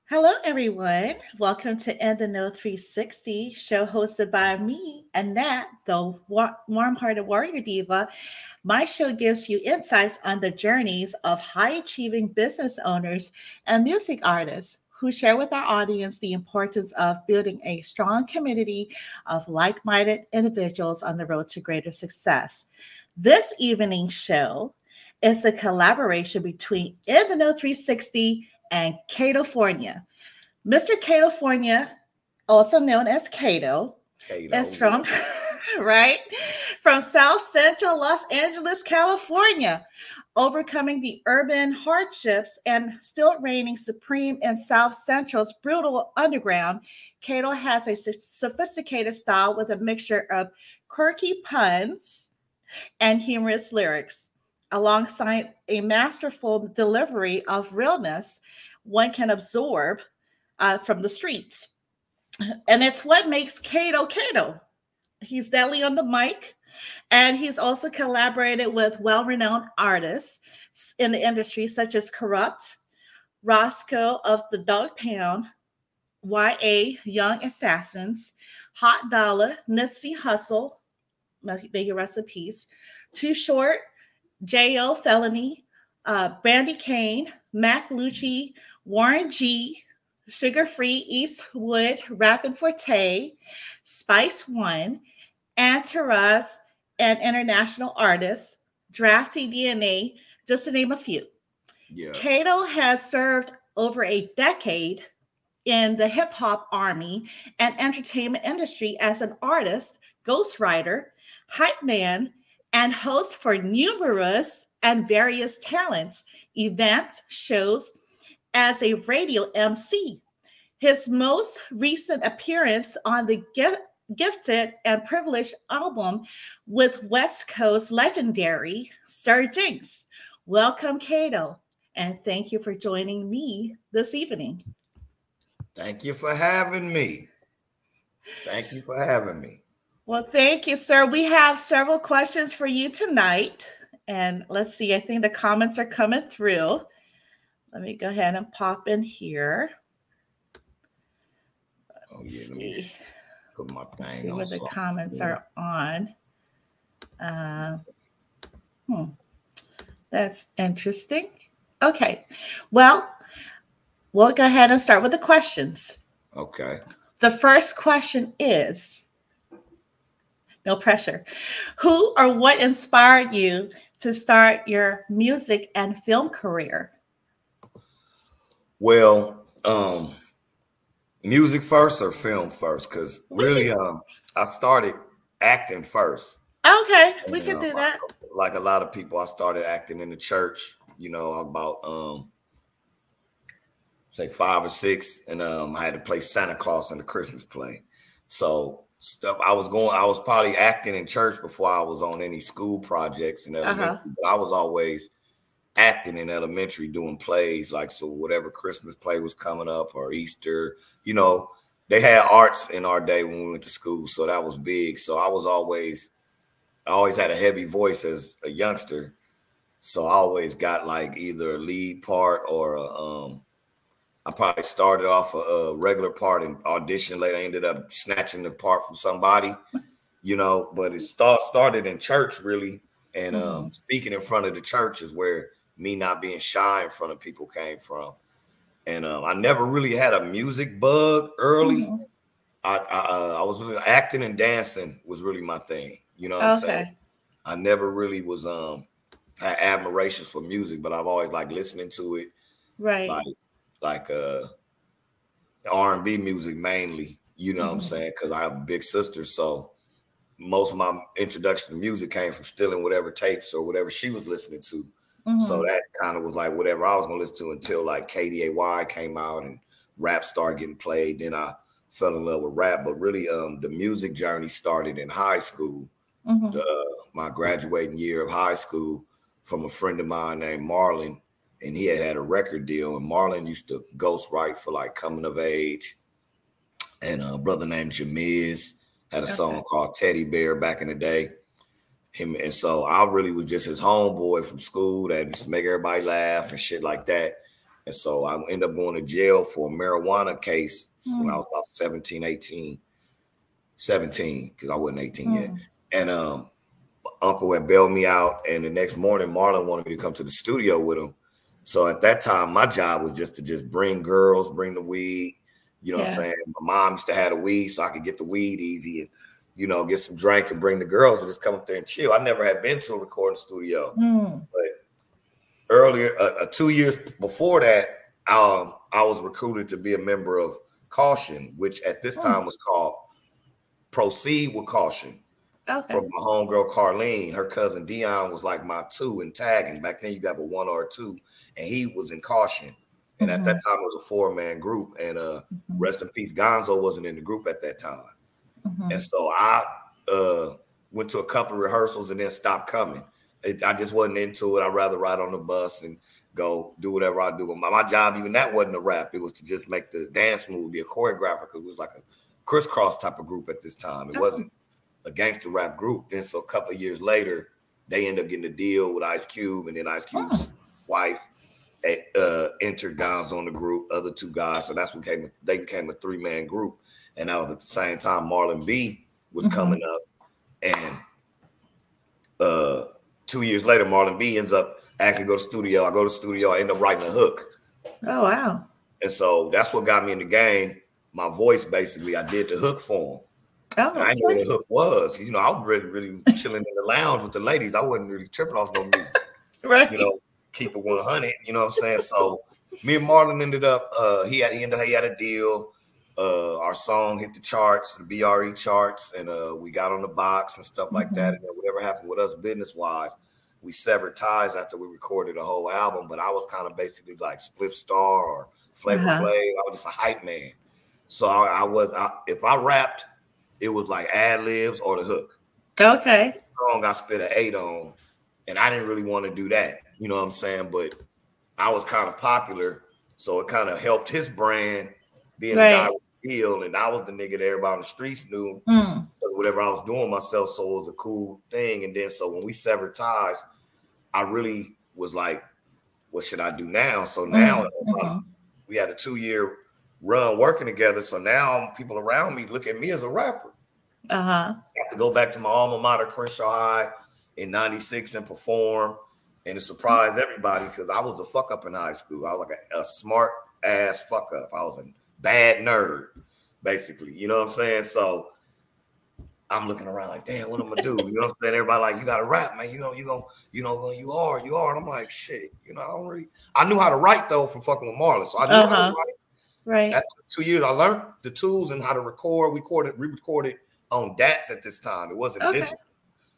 Hello, everyone. Welcome to In the Know 360, show hosted by me, Annette, the warm-hearted warrior diva. My show gives you insights on the journeys of high-achieving business owners and music artists who share with our audience the importance of building a strong community of like-minded individuals on the road to greater success. This evening show is a collaboration between In the Know 360 and Ktoefornia. Mr. Ktoefornia, also known as Kato, is from right from South Central Los Angeles, California, overcoming the urban hardships and still reigning supreme in South Central's brutal underground. Kato has a sophisticated style with a mixture of quirky puns and humorous lyrics, alongside a masterful delivery of realness one can absorb from the streets. And it's what makes Kato Kato. He's deadly on the mic, and he's also collaborated with well-renowned artists in the industry, such as Kurupt, Roscoe of the Dogg Pound, Y.A. Young Assassins, Hot Dolla, Nipsy Hustle, may he rest in peace, Too Short, Jayo Felony, Brandikane, Mac Lucci, Warren G, Sugar Free, Eastwood, Rappin Forte, SpiceOne, Anterazh, and international artists, DraftyDNA, just to name a few. Yeah. Kato has served over a decade in the hip hop army and entertainment industry as an artist, ghostwriter, Hypeman, and host for numerous and various talents, events, shows, as a radio MC. His most recent appearance on the Gifted and Privileged album with West Coast legendary Sir Jinx. Welcome, Kato, and thank you for joining me this evening. Thank you for having me. Thank you for having me. Well, thank you, sir. We have several questions for you tonight. And let's see, I think the comments are coming through. Let me go ahead and pop in here. Let me put my thing see what the comments are on. That's interesting. Okay. Well, we'll go ahead and start with the questions. Okay. The first question is, no pressure, who or what inspired you to start your music and film career? Well, music first or film first? Because really, I started acting first. Okay, we can do that. Like a lot of people, I started acting in the church, about say 5 or 6, and I had to play Santa Claus in the Christmas play. So I was probably acting in church before I was on any school projects in elementary. But I was always acting in elementary, doing plays, so whatever Christmas play was coming up or Easter, they had arts in our day when we went to school. So that was big. So I always had a heavy voice as a youngster. So I always got either a lead part or I probably started off a regular part and auditioned later. I ended up snatching the part from somebody, but it started in church really. And speaking in front of the church is where me not being shy in front of people came from. And I never really had a music bug early. I was really acting and dancing was really my thing. You know what I'm saying? I never really was had admirations for music, but I've always liked listening to it. Right. Like R&B music mainly, what I'm saying? Because I have a big sister, so most of my introduction to music came from stealing whatever tapes or whatever she was listening to. So that kind of was whatever I was gonna listen to until K.A.A came out and rap started getting played. Then I fell in love with rap. But really, the music journey started in high school. My graduating year of high school, from a friend of mine named Marlon. And he had a record deal, and Marlon used to ghostwrite for Coming of Age. And a brother named Jamiz had a song called Teddy Bear back in the day. And so I really was just his homeboy from school that used to make everybody laugh and shit like that. And so I ended up going to jail for a marijuana case when I was about 17, because I wasn't 18 yet. And uncle had bailed me out, and the next morning Marlon wanted me to come to the studio with him. So at that time, my job was just to bring girls, bring the weed. You know what I'm saying? My mom used to have the weed, so I could get the weed easy and, you know, get some drink and bring the girls and just come up there and chill. I never had been to a recording studio. But earlier, 2 years before that, I was recruited to be a member of Caution, which at this time was called Proceed with Caution. From my homegirl Carlene. Her cousin Dion was like my 2 in tagging. Back then you got a 1 or a 2, and he was in Caution. And at that time it was a 4-man group. And rest in peace, Gonzo wasn't in the group at that time. And so I went to a couple of rehearsals and then stopped coming. I just wasn't into it. I'd rather ride on the bus and go do whatever I do. But my job, even that wasn't a rap. It was to just make the dance move, be a choreographer, because it was like a crisscross type of group at this time. It wasn't a gangster rap group. And so a couple of years later, they ended up getting a deal with Ice Cube, and then Ice Cube's wife entered Gonzo on the group, other 2 guys. So that's what they became a 3-man group. And that was at the same time Marlon B was coming up. And 2 years later, Marlon B ends up actually go to the studio. I go to the studio, I end up writing a hook. Oh, wow. And so that's what got me in the game. My voice, basically, I did the hook for him. Oh, I knew what the hook was. You know, I was really chilling in the lounge with the ladies. I wasn't really tripping off no music. Right. You know, keep it 100. You know what I'm saying? So me and Marlon ended up, he had a deal. Our song hit the charts, the BRE charts, and we got on the box and stuff like that. And then whatever happened with us business-wise, we severed ties after we recorded a whole album. But I was kind of basically like Split Star or Flavor Flav. I was just a hype man. So if I rapped, it was like ad libs or the hook. Okay. The song I spit an 8 on, and I didn't really want to do that. You know what I'm saying? But I was kind of popular, so it kind of helped his brand being the guy with the deal, and I was the nigga that everybody on the streets knew. Whatever I was doing myself, so it was a cool thing. And then so when we severed ties, I really was like, what should I do now? So now we had a 2-year run working together. So now people around me look at me as a rapper. I have to go back to my alma mater, Crenshaw High, in '96 and perform, and to surprise everybody, because I was a fuck up in high school. I was like a smart ass fuck up. I was a bad nerd, basically. You know what I'm saying? So I'm looking around like, damn, what am I gonna do? You know what I'm saying? Everybody like, you gotta rap, man. You are. And I'm like, shit. You know, I knew how to write though from fucking with Marlon, so I knew how to write. Right. After 2 years, I learned the tools and how to record. We recorded on DATs at this time. It wasn't digital.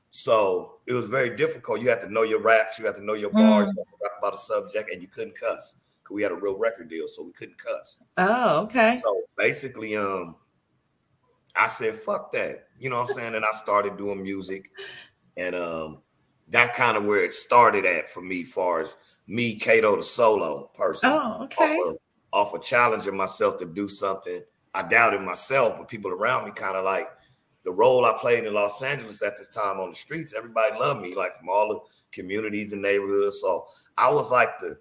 So it was very difficult. You had to know your raps, you had to know your bars, you had to rap about a subject, and you couldn't cuss. Because we had a real record deal, so we couldn't cuss. Oh, okay. So basically, I said, fuck that. You know what I'm saying? And I started doing music. And that's kind of where it started at for me, far as me, Ktoe, the solo person. Oh, okay. Off of challenging myself to do something. I doubted myself, but people around me kind of like the role I played in Los Angeles at this time on the streets. Everybody loved me, like from all the communities and neighborhoods. So I was like the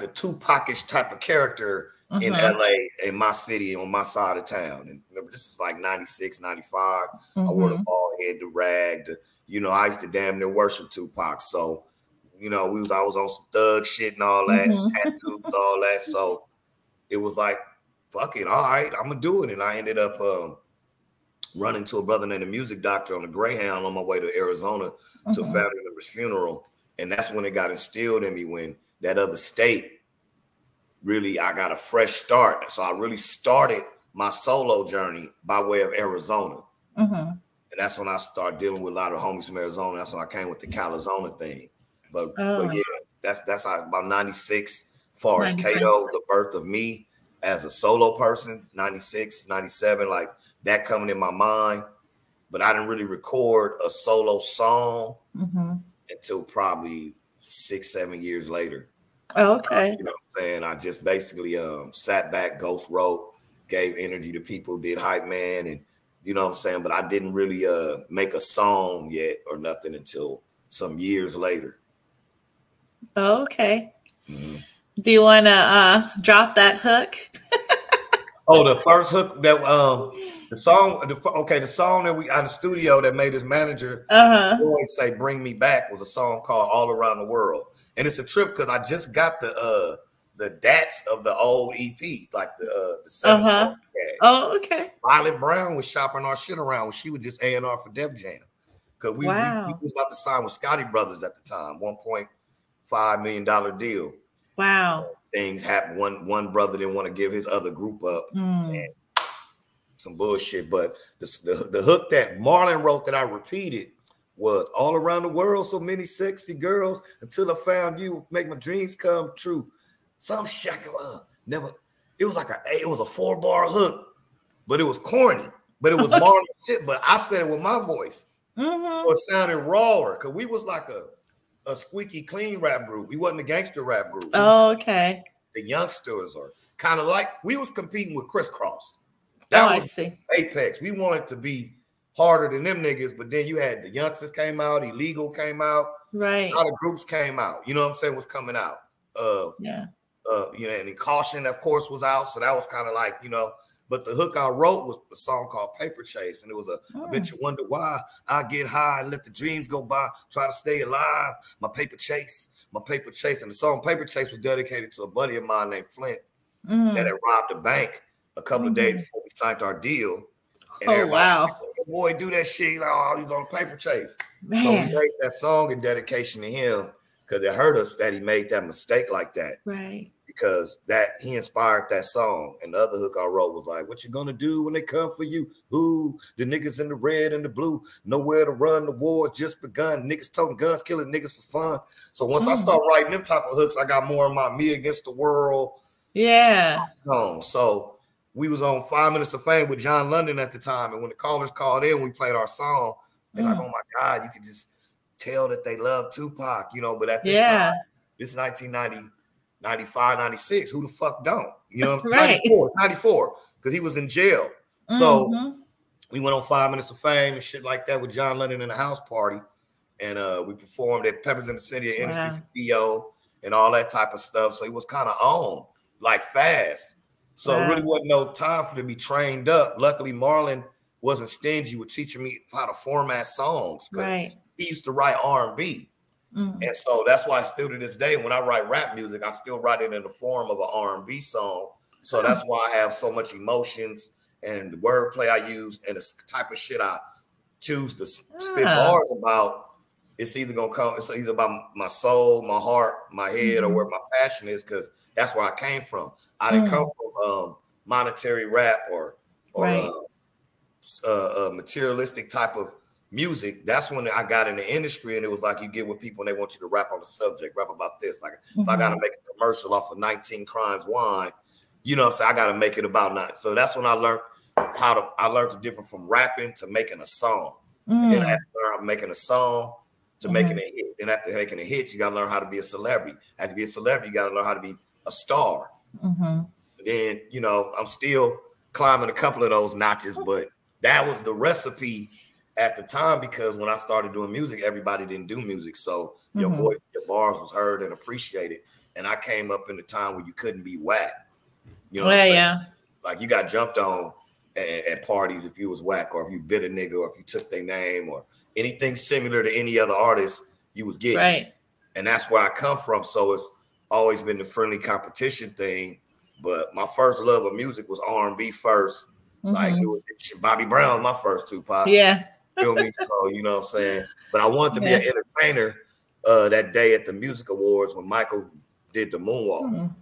Tupac-ish type of character in LA, in my city, on my side of town. And remember, this is like 96, 95. I wore the bald head, the rag, I used to damn near worship Tupac. So, I was on some thug shit and all that, tattoos, all that. So it was like, fuck it, all right, I'm gonna do it. And I ended up running to a brother named the Music Doctor on the Greyhound on my way to Arizona to a family member's funeral. And that's when it got instilled in me, when that other state, really, I got a fresh start. So I really started my solo journey by way of Arizona. And that's when I started dealing with a lot of homies from Arizona. That's when I came with the Calizona thing. But yeah, that's how, about 96, as far as Ktoe, the birth of me as a solo person, 96, 97, like that coming in my mind. But I didn't really record a solo song until probably 6, 7 years later. Oh, okay. You know what I'm saying? I just basically sat back, ghost wrote, gave energy to people, did Hypeman, and you know what I'm saying? But I didn't really make a song yet or nothing until some years later. Oh, okay. Do you want to drop that hook? Oh, the first hook that the song that we out of the studio that made his manager always say "Bring Me Back" was a song called "All Around the World," and it's a trip because I just got the DATs of the old EP, like the 7 songs. Oh, okay. Violet Brown was shopping our shit around when she was just A&R for Def Jam, because we was about to sign with Scotty Brothers at the time, $1.5 million deal. Wow. Things happened. One brother didn't want to give his other group up. And some bullshit. But the hook that Marlon wrote that I repeated was "All around the world, so many sexy girls. Until I found you, make my dreams come true." Some shit never. It was like it was a 4-bar hook, but it was corny. But it was Marlon shit. But I said it with my voice. So it sounded rawer because we was like a squeaky clean rap group. We wasn't a gangster rap group. Oh, okay. The youngsters are kind of like we was competing with Crisscross. That was I see. Apex. We wanted to be harder than them niggas, but then you had the youngsters came out, Illegal came out, right? A lot of groups came out. You know what I'm saying? Was coming out. Yeah. You know, and then Caution, of course, was out. So that was kind of like, you know. But the hook I wrote was a song called Paper Chase. And it was I bet you wonder why I get high and let the dreams go by, try to stay alive. My paper chase. And the song Paper Chase was dedicated to a buddy of mine named Flint that had robbed a bank a couple of days before we signed our deal. And wow. Like, boy, do that shit. He's like, oh, he's on a paper chase. Man. So we made that song in dedication to him because it hurt us that he made that mistake like that. Right. Because that he inspired that song. And the other hook I wrote was like, what you gonna do when they come for you? Who? The niggas in the red and the blue, nowhere to run, the war's just begun. Niggas toting guns, killing niggas for fun. So once I start writing them type of hooks, I got more of my me against the world. Yeah. So we was on 5 Minutes of Fame with John London at the time. And when the callers called in, we played our song. They're like, oh my God, you could just tell that they love Tupac, you know, but at this time, this 1990. 95, 96, who the fuck don't? You know, right. 94, because he was in jail. So we went on 5 Minutes of Fame and shit like that with John Lennon in a house party. And we performed at Peppers in the City of Industry for Theo and all that type of stuff. So he was kind of on, like fast. So it really wasn't no time for to be trained up. Luckily, Marlon wasn't stingy with teaching me how to format songs because he used to write R&B. And so that's why still to this day, when I write rap music, I still write it in the form of an R&B song. So that's why I have so much emotions and the wordplay I use and the type of shit I choose to spit bars about. It's either gonna come, it's either about my soul, my heart, my head, or where my passion is, because that's where I came from. I didn't come from monetary rap or materialistic type of music. That's when I got in the industry, and it was like you get with people and they want you to rap on the subject, rap about this. Like if I gotta make a commercial off of 19 Crimes Wine, you know, so I gotta make it about that. So that's when I learned I learned the difference from rapping to making a song. And then I had to learn how to making a song to making a hit. Then after making a hit, you gotta learn how to be a celebrity. After to be a celebrity, you gotta learn how to be a star. And then, you know, I'm still climbing a couple of those notches, but that was the recipe at the time, because when I started doing music, everybody didn't do music. So your voice, your bars was heard and appreciated. And I came up in a time where you couldn't be whack. You know what I'm saying? Like you got jumped on at parties if you was whack, or if you bit a nigga, or if you took their name, or anything similar to any other artist you was getting. And that's where I come from. So it's always been the friendly competition thing. But my first love of music was R&B first. Like Bobby Brown, my first Tupac. Feel me? So, you know what I'm saying? But I wanted to be an entertainer that day at the music awards when Michael did the moonwalk.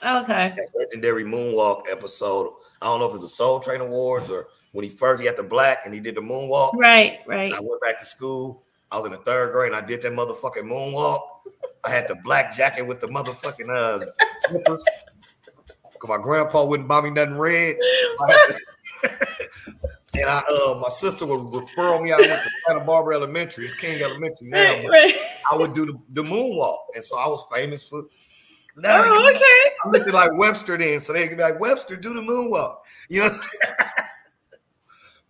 That legendary moonwalk episode. I don't know if it was the Soul Train Awards or when he had the black and he did the moonwalk. And I went back to school. I was in the 3rd grade and I did that motherfucking moonwalk. I had the black jacket with the motherfucking slippers. Because my grandpa wouldn't buy me nothing red. And my sister would refer me. I went to Santa Barbara Elementary. It's King Elementary now. I would do the moonwalk. And so I was famous for now. I looked like Webster then. So they could be like, Webster, do the moonwalk. You know what I'm saying?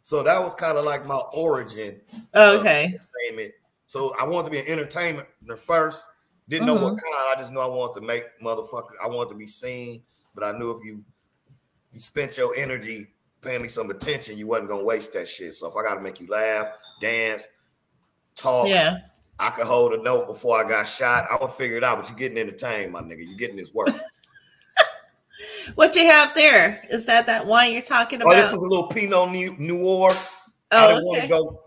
So that was kind of like my origin. So I wanted to be an entertainer first. Didn't know what kind. I just knew I wanted to make motherfuckers. I wanted to be seen, but I knew if you spent your energy paying me some attention, you wasn't gonna waste that shit. So if I gotta make you laugh, dance, talk, I could hold a note before I got shot. I'm gonna figure it out. But you're getting entertained, my nigga. You're getting this work. What you have there? Is that wine you're talking about? Oh, this is a little Pinot Noir. I didn't want to go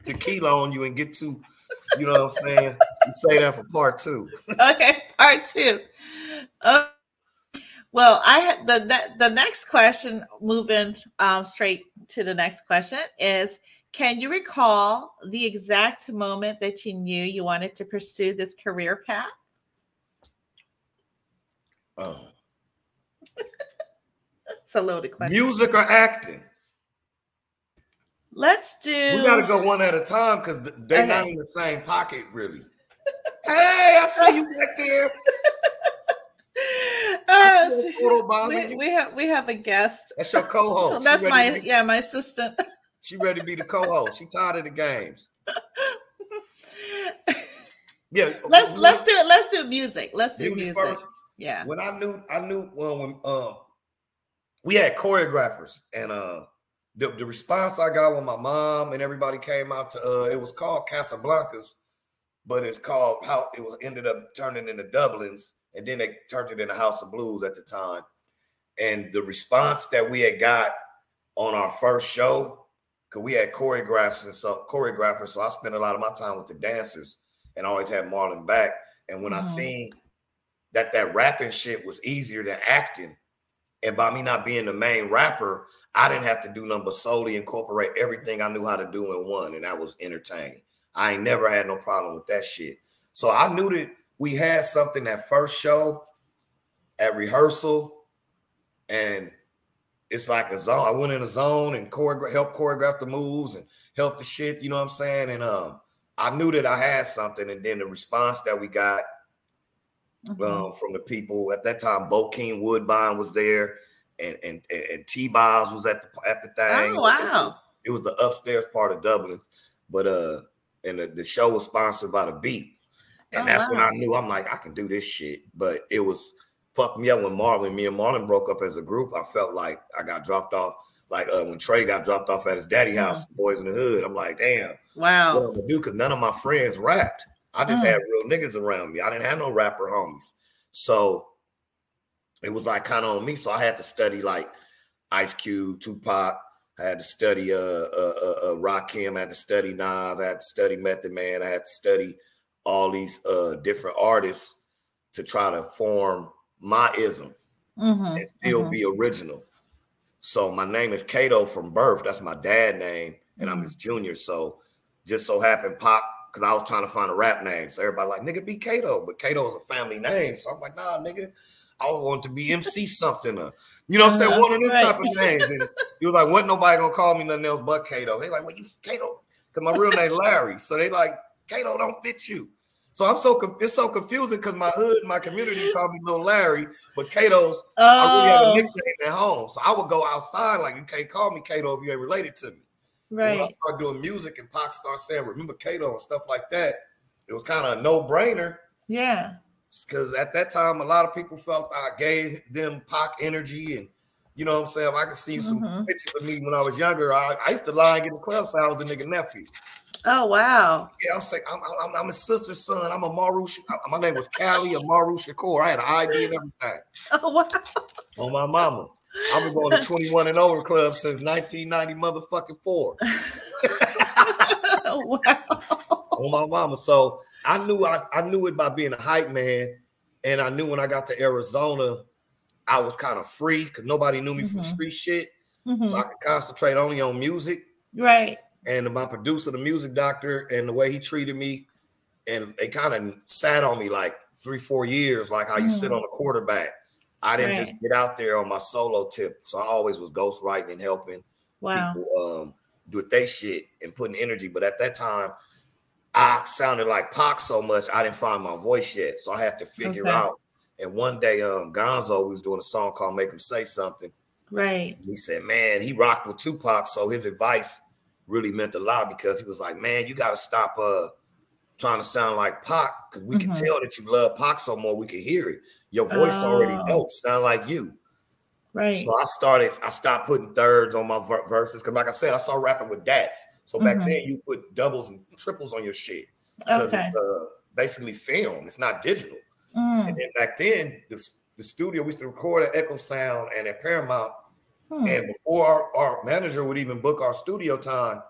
tequila on you and get too, you know what I'm saying? You say that for part 2. Okay, part 2. Well, I had the next question, moving straight to the next question, is can you recall the exact moment that you knew you wanted to pursue this career path? Oh. It's a loaded question. Music or acting? Let's do. We got to go one at a time because they're not in the same pocket, really. Hey, I see you back there. We have a guest. That's your co-host. So that's my assistant. She ready to be the co-host. She tired of the games. Yeah. Let's do music. Let's do music. First. Yeah. When I knew when we had choreographers and the response I got when my mom and everybody came out to it was called Casablancas, but it's called how it was ended up turning into Dublin's, and then they turned it into House of Blues at the time. And the response that we had got on our first show, because we had choreographers, so I spent a lot of my time with the dancers and always had Marlon back. And when I seen that rapping shit was easier than acting, and by me not being the main rapper, I didn't have to do nothing but solely incorporate everything I knew how to do in one, and that was entertain. I ain't never had no problem with that shit. So I knew that we had something that first show at rehearsal, and it's like a zone. I went in a zone and helped choreograph the moves and help the shit, you know what I'm saying? And I knew that I had something, and then the response that we got from the people at that time, Bokeem Woodbine was there, and T-Boz was at the thing. Oh wow! It was the upstairs part of Dublin, but and the show was sponsored by The Beat, and that's when I knew I'm like I can do this shit. But it was fucked me up when me and Marlon broke up as a group. I felt like I got dropped off, like when Trey got dropped off at his daddy house, Boys in the Hood. I'm like, damn, wow, what I'm gonna do? Because none of my friends rapped. I just had real niggas around me. I didn't have no rapper homies. So it was like kind of on me. So I had to study like Ice Cube, Tupac. I had to study Rakim. I had to study Nas. I had to study Method Man. I had to study all these different artists to try to form my ism and still be original. So my name is Ktoe from birth. That's my dad name, and I'm his junior. So just so happened Pop, because I was trying to find a rap name. So everybody like, nigga, be Ktoe. But Ktoe is a family name. So I'm like, nah, nigga, I want to be MC something. You know what I'm saying? One of them type of names. And he was like, what, nobody going to call me nothing else but Ktoe. They like, well, you Ktoe? Because my real name Larry. So they like, Ktoe don't fit you. So it's so confusing because my hood, my community called me Little Larry, but Ktoe's, I really had a nickname at home. So I would go outside like, you can't call me Ktoe if you ain't related to me. Right. When I started doing music and Pac started saying, remember Ktoe and stuff like that, it was kind of a no-brainer. Yeah. Because at that time, a lot of people felt I gave them Pac energy. And, you know what I'm saying? If I could see some pictures of me when I was younger, I used to lie and get in the club, so I was the nigga nephew. Oh, wow. Yeah, I'm saying, I'm his sister's son. I'm a Maru. My name was Callie or Maru Shakur. I had an ID and everything. Oh, wow. On my mama. I've been going to 21 and over club since 1990 motherfucking 4. Wow. On my mama. So I knew it by being a hype man. And I knew when I got to Arizona, I was kind of free because nobody knew me from street shit. So I could concentrate only on music. Right. And my producer, the music doctor, and the way he treated me, and they kind of sat on me like 3-4 years, like how you sit on a quarterback. I didn't just get out there on my solo tip. So I always was ghostwriting and helping people do their shit and putting energy. But at that time, I sounded like Pac so much, I didn't find my voice yet. So I had to figure out. And one day, Gonzo was doing a song called Make Him Say Something. Right. He said, man, he rocked with Tupac. So his advice really meant a lot because he was like, man, you got to stop trying to sound like Pac, because we can tell that you love Pac so more, we can hear it. Your voice already dope, sound like you. Right. So I stopped putting thirds on my verses, because like I said, I started rapping with dats. So back then you put doubles and triples on your shit, because it's basically film, it's not digital. And then back then, the studio, we used to record at Echo Sound and at Paramount. And before our manager would even book our studio time,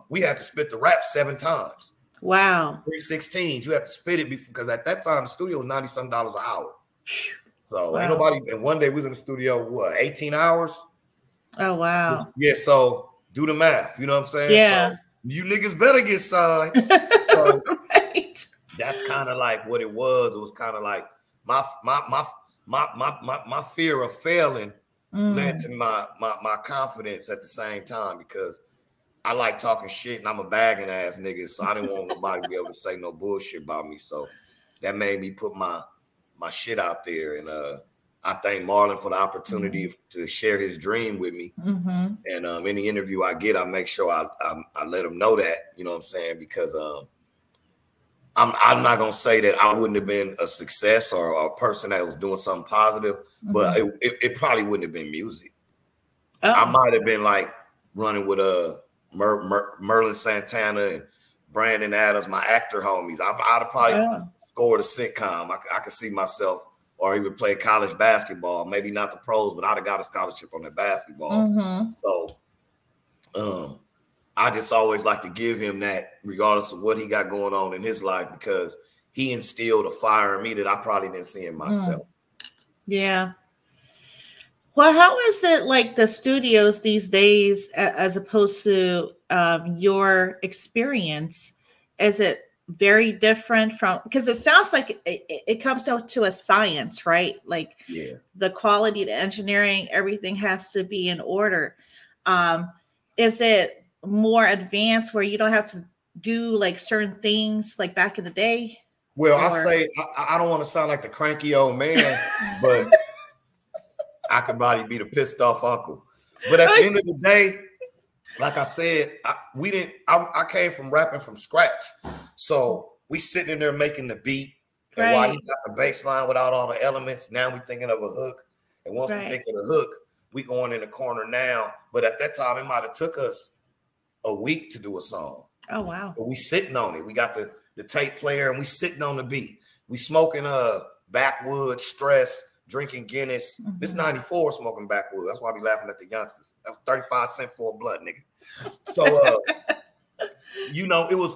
we had to spit the rap 7 times. Wow. 3/16s. You have to spit it because at that time the studio was $90-some an hour. So ain't nobody. And one day we was in the studio, what, 18 hours? Oh wow. Yeah. So do the math. You know what I'm saying? Yeah. So you niggas better get signed. So Right. that's kind of like what it was. It was kind of like my fear of failing led to my confidence at the same time, because I like talking shit and I'm a bagging ass nigga, so I didn't want nobody to be able to say no bullshit about me. So that made me put my shit out there. And I thank Marlon for the opportunity to share his dream with me. And any interview I get, I make sure I let him know that, you know what I'm saying? Because I'm not gonna say that I wouldn't have been a success or a person that was doing something positive, but it probably wouldn't have been music. I might have been like running with Merlin Santana and Brandon Adams, my actor homies. I'd have probably scored a sitcom. I could see myself, or even play college basketball. Maybe not the pros, but I'd have got a scholarship on that basketball. So I just always like to give him that, regardless of what he got going on in his life, because he instilled a fire in me that I probably didn't see in myself. Yeah. Well, how is it like the studios these days, as opposed to your experience? Is it very different from, because it sounds like it comes down to a science, right? Like the quality, the engineering, everything has to be in order. Is it more advanced where you don't have to do like certain things like back in the day? Well, I say, I don't want to sound like the cranky old man, but I could probably be the pissed off uncle. But at the end of the day, like I said, I came from rapping from scratch. So we sitting in there making the beat. And while he got the bass line without all the elements, now we thinking of a hook. And once we think of the hook, we going in the corner now. But at that time, it might have took us a week to do a song. Oh, wow. But we sitting on it. We got the tape player and we sitting on the beat. We smoking backwoods, stress, drinking Guinness. This 94 smoking backwoods. That's why I be laughing at the youngsters. That was 35 cents for a blood, nigga. So you know, it was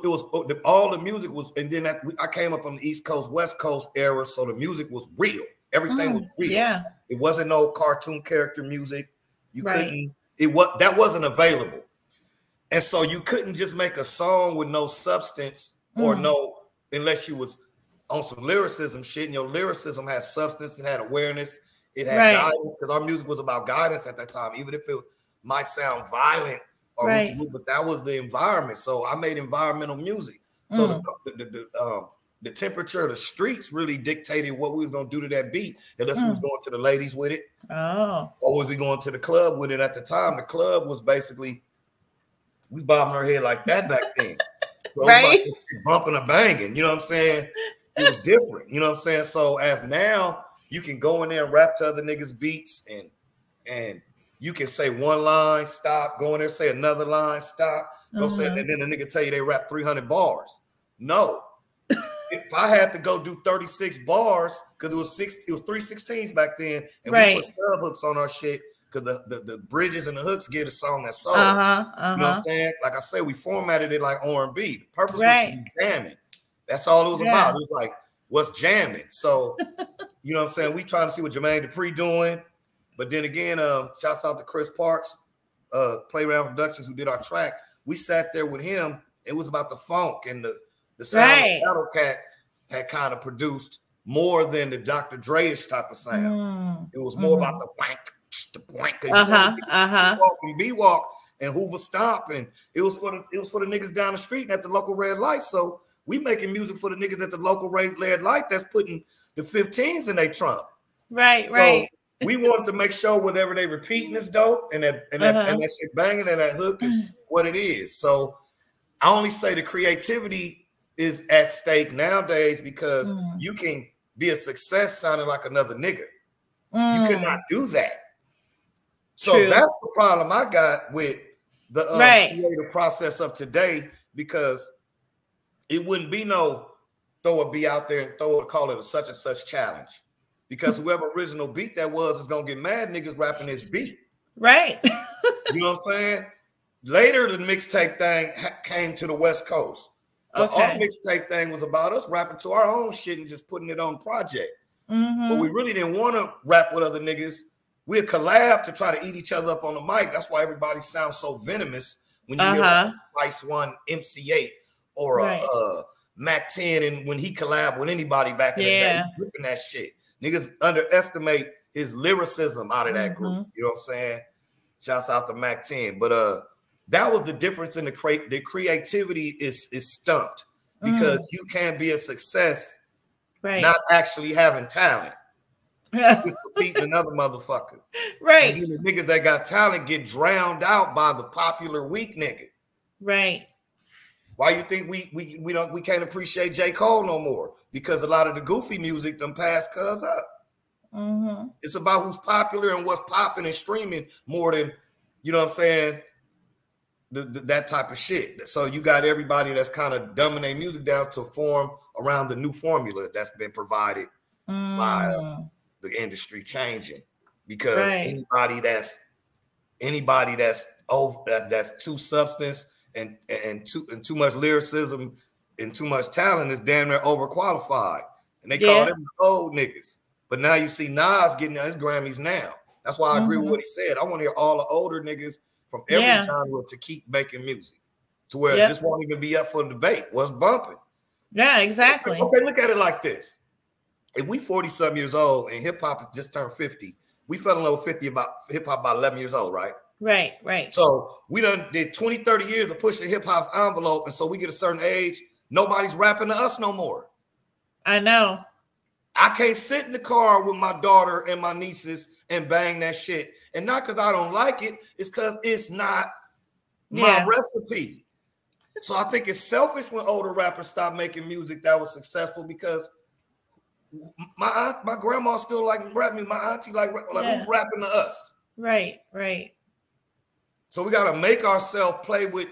all the music was, and then I came up on the East Coast, West Coast era, so the music was real. Everything was real. Yeah. It wasn't no cartoon character music. You couldn't, that wasn't available. And so you couldn't just make a song with no substance or unless you was on some lyricism shit, and your lyricism had substance, it had awareness, it had guidance, because our music was about guidance at that time, even if it might sound violent or but that was the environment. So I made environmental music. So the temperature of the streets really dictated what we was gonna do to that beat, unless we was going to the ladies with it. Or was we going to the club with it? At the time, the club was basically, we bobbing our head like that back then. So like bumping and banging, you know what I'm saying? It was different, you know what I'm saying? So as now, you can go in there and rap to other niggas' beats, and you can say one line, stop, go in there, say another line, stop, go say, and then the nigga tell you they rap 300 bars. No. If I had to go do 36 bars, because it was 3/16s back then, and we put sub hooks on our shit, because the bridges and the hooks give the song that soul. You know what I'm saying? Like I said, we formatted it like R&B. The purpose was to be jamming. That's all it was about. It was like, what's jamming? So, you know what I'm saying? We trying to see what Jermaine Dupri doing. But then again, shouts out to Chris Parks, Playground Productions, who did our track. We sat there with him. It was about the funk, and the sound of Battle Cat had kind of produced more than the Dr. Dre-ish type of sound. It was more about the wank, the blank, and B-walk and Hoover Stomp, and it was for the niggas down the street and at the local red light. So we making music for the niggas at the local red light that's putting the 15s in their trunk. So we wanted to make sure whatever they repeating is dope, and that shit banging, and that hook is what it is. So I only say the creativity is at stake nowadays because you can be a success sounding like another nigga. You cannot do that. So that's the problem I got with the creative process of today, because it wouldn't be no throw a beat out there and call it a such and such challenge, because whoever original beat that was is gonna get mad niggas rapping this beat. Right. You know what I'm saying? Later, the mixtape thing came to the West Coast. But our mixtape thing was about us rapping to our own shit and just putting it on project. But we really didn't want to rap with other niggas. We'd collab to try to eat each other up on the mic. That's why everybody sounds so venomous when you hear like SpiceOne MC8 or Mac 10, and when he collabed with anybody back in the day, he's ripping that shit. Niggas underestimate his lyricism out of that group. You know what I'm saying? Shouts out to Mac 10. But that was the difference in the creativity is stumped, because you can't be a success not actually having talent. Just repeating another motherfucker. Right. And the niggas that got talent get drowned out by the popular weak nigga. Right. Why you think we can't appreciate J. Cole no more? Because a lot of the goofy music done passed cuz up. It's about who's popular and what's popping and streaming more than, you know what I'm saying, that type of shit. So you got everybody that's kind of dumbing their music down to form around the new formula that's been provided by the industry changing. Because anybody that's over that's too substance and too much lyricism and too much talent is damn near overqualified. And they call them old niggas. But now you see Nas getting his Grammys now. That's why I agree with what he said. I want to hear all the older niggas from every genre to keep making music, to where this won't even be up for debate. What's bumping? Yeah, exactly. Okay, look at it like this. If we 40-something years old and hip-hop just turned 50, we fell in love with 50 about hip-hop about 11 years old, right? Right. So we done did 20, 30 years of pushing hip-hop's envelope, and so we get a certain age, nobody's rapping to us no more. I know. I can't sit in the car with my daughter and my nieces and bang that shit. And not because I don't like it, it's because it's not my recipe. So I think it's selfish when older rappers stop making music that was successful, because my grandma still like rap music, my auntie like who's rapping to us? Right. So we got to make ourselves play with,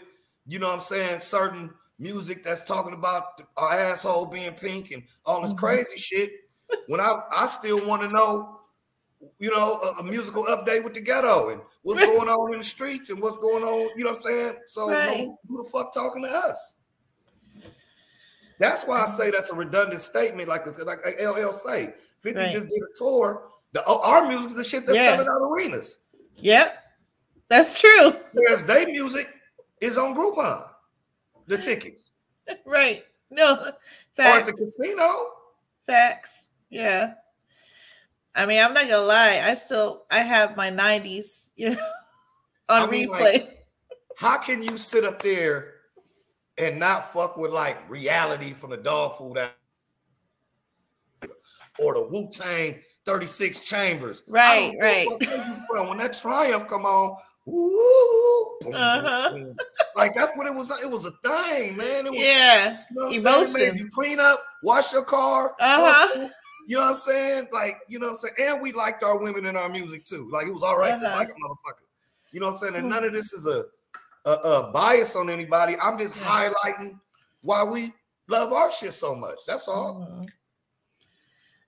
you know what I'm saying, certain music that's talking about our asshole being pink and all this crazy shit. When I still want to know, you know, a musical update with the ghetto and what's going on in the streets and what's going on, you know what I'm saying? So who the fuck talking to us? That's why I say that's a redundant statement, like LL say. 50 just did a tour. Our music is the shit that's selling out arenas. Yep, that's true. Whereas their music is on Groupon, the tickets. Right. No, facts. Or at the casino. Facts. Yeah. I mean, I'm not gonna lie. I have my 90s, you know, on replay. Like, how can you sit up there and not fuck with like reality from the dog food or the Wu-Tang 36 Chambers? Right. Where you from? When that Triumph come on, ooh, boom, boom. Like that's what it was. It was a thing, man. It was, you know what I'm saying? It made you clean up, wash your car. You know what I'm saying? Like, you know what I'm saying? And we liked our women in our music too. Like it was all right to like a motherfucker. You know what I'm saying? And none of this is a bias on anybody. I'm just highlighting why we love our shit so much. That's all.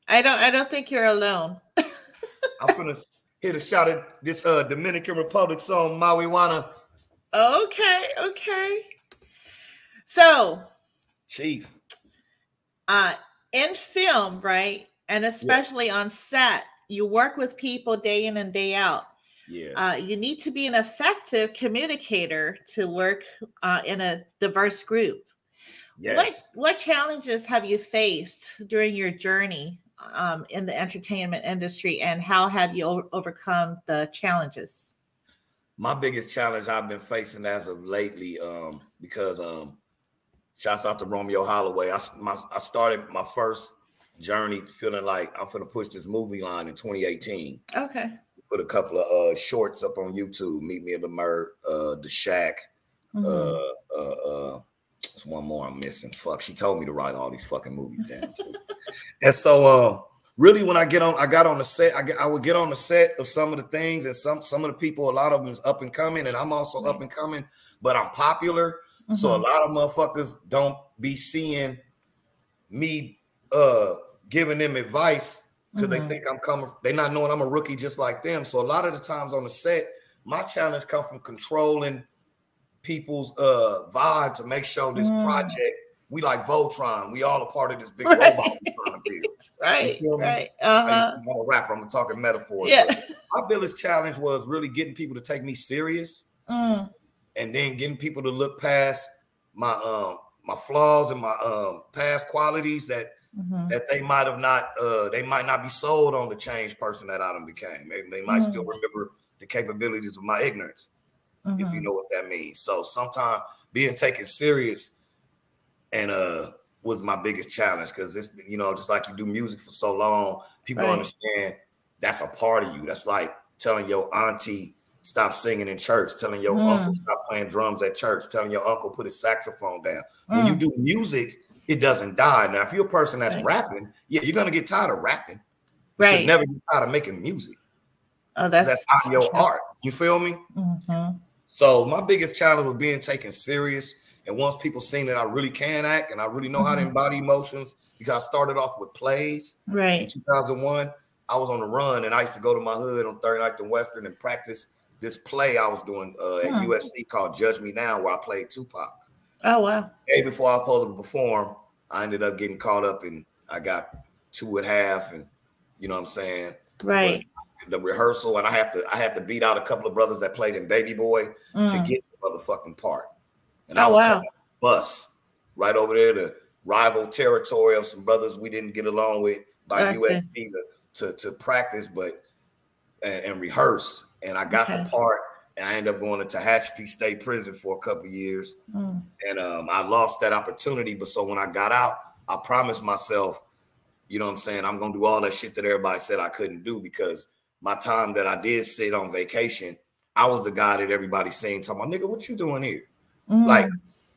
I don't think you're alone. I'm gonna hit a shot at this Dominican Republic song, Marijuana. Okay. So, Chief. In film, right? And especially on set, you work with people day in and day out. Yeah. You need to be an effective communicator to work in a diverse group. Yes. What challenges have you faced during your journey in the entertainment industry, and how have you overcome the challenges? My biggest challenge I've been facing as of lately, because shouts out to Romeo Holloway. I started my first journey feeling like I'm finna push this movie line in 2018. Okay. Put a couple of shorts up on YouTube. Meet Me in the Murd, The Shack, There's one more I'm missing. Fuck, she told me to write all these fucking movies down too. And so really when I got on the set, I would get on the set of some of the things, and some of the people, a lot of them is up and coming, and I'm also up and coming, but I'm popular. So a lot of motherfuckers don't be seeing me giving them advice because they think I'm coming, they not knowing I'm a rookie just like them. So a lot of the times on the set, my challenge comes from controlling people's vibe to make sure this project, we like Voltron, we all a part of this big robot we're trying to build. Right. I'm a rapper, I'm talking metaphors. Yeah. My biggest challenge was really getting people to take me serious, and then getting people to look past my my flaws and my past qualities that they might not be sold on the changed person that I done became. They might still remember the capabilities of my ignorance, if you know what that means. So sometimes being taken serious and was my biggest challenge, because it's, you know, just like you do music for so long, people understand that's a part of you. That's like telling your auntie stop singing in church, telling your uncle stop playing drums at church, telling your uncle put his saxophone down. When you do music, it doesn't die. Now, if you're a person that's rapping, yeah, you're gonna get tired of rapping. But you'll never get tired of making music. Oh, that's out your art. You feel me? So my biggest challenge was being taken serious. And once people seen that I really can act and I really know how to embody emotions, because I started off with plays. In 2001, I was on the run, and I used to go to my hood on 39th and Western and practice this play I was doing at USC called Judge Me Now, where I played Tupac. Oh, wow. The day before I was supposed to perform, I ended up getting caught up, and I got 2.5, and you know what I'm saying? But the rehearsal, and I had to beat out a couple of brothers that played in Baby Boy to get the motherfucking part. And I was bus right over there to rival territory of some brothers we didn't get along with by USC to practice, and rehearse. And I got the part, and I ended up going to Tehachapi State Prison for a couple of years. And I lost that opportunity. But so when I got out, I promised myself, you know what I'm saying, I'm going to do all that shit that everybody said I couldn't do, because my time that I did sit on vacation, I was the guy that everybody seen talking about, nigga, what you doing here? Like,